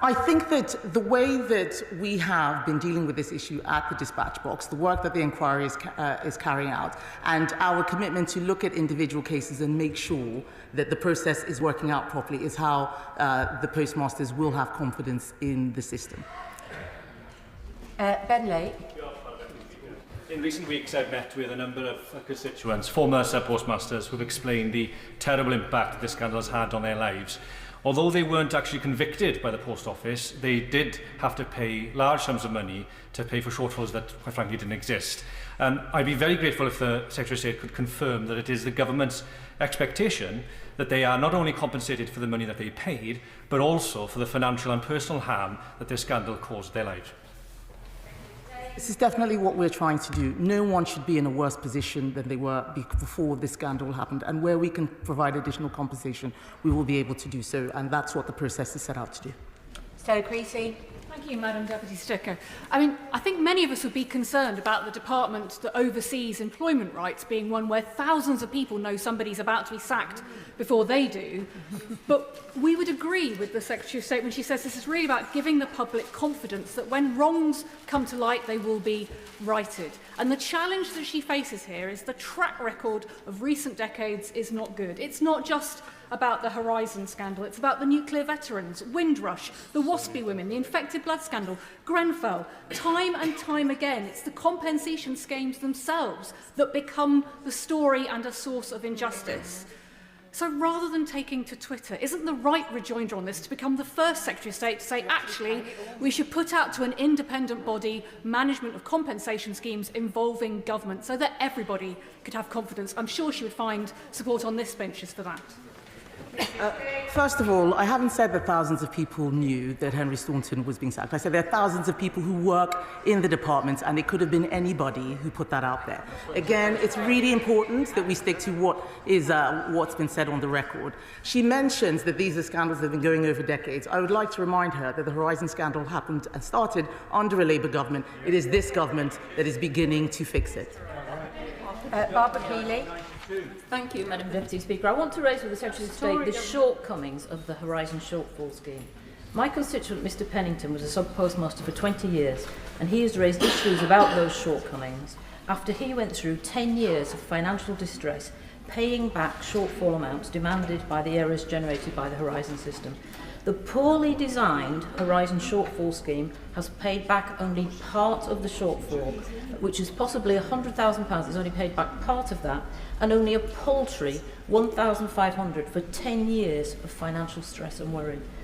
I think that the way that we have been dealing with this issue at the dispatch box, the work that the inquiry is carrying out, and our commitment to look at individual cases and make sure that the process is working out properly is how the postmasters will have confidence in the system. Ben Lake. In recent weeks, I've met with a number of constituents, former sub-postmasters, who have explained the terrible impact this scandal has had on their lives. Although they weren't actually convicted by the Post Office, they did have to pay large sums of money to pay for shortfalls that, quite frankly, didn't exist. I'd be very grateful if the Secretary of State could confirm that it is the government's expectation that they are not only compensated for the money that they paid, but also for the financial and personal harm that this scandal caused their lives. This is definitely what we're trying to do. No one should be in a worse position than they were before this scandal happened. And where we can provide additional compensation, we will be able to do so. And that's what the process is set out to do. Stella Creasy. Thank you, Madam Deputy Speaker. I think many of us would be concerned about the department that oversees employment rights being one where thousands of people know somebody's about to be sacked before they do. But we would agree with the Secretary of State when she says this is really about giving the public confidence that when wrongs come to light, they will be righted. And the challenge that she faces here is the track record of recent decades is not good. It's not just about the Horizon scandal. It's about the nuclear veterans, Windrush, the Waspy women, the infected blood scandal, Grenfell. Time and time again, it's the compensation schemes themselves that become the story and a source of injustice. So rather than taking to Twitter, isn't the right rejoinder on this to become the first Secretary of State to say, actually, we should put out to an independent body management of compensation schemes involving government so that everybody could have confidence? I'm sure she would find support on this benches for that. First of all, I haven't said that thousands of people knew that Henry Staunton was being sacked. I said there are thousands of people who work in the department, and it could have been anybody who put that out there. Again, it's really important that we stick to what's been said on the record. She mentions that these are scandals that have been going over decades. I would like to remind her that the Horizon scandal happened and started under a Labour government. It is this government that is beginning to fix it. Barbara Keeley. Thank you, Madam Deputy Speaker. I want to raise with the Secretary of State the shortcomings of the Horizon shortfall scheme. My constituent, Mr Pennington, was a sub-postmaster for 20 years, and he has raised issues about those shortcomings after he went through 10 years of financial distress, paying back shortfall amounts demanded by the errors generated by the Horizon system. The poorly designed Horizon shortfall scheme has paid back only part of the shortfall, which is possibly £100,000. It's only paid back part of that, and only a paltry £1,500 for 10 years of financial stress and worry.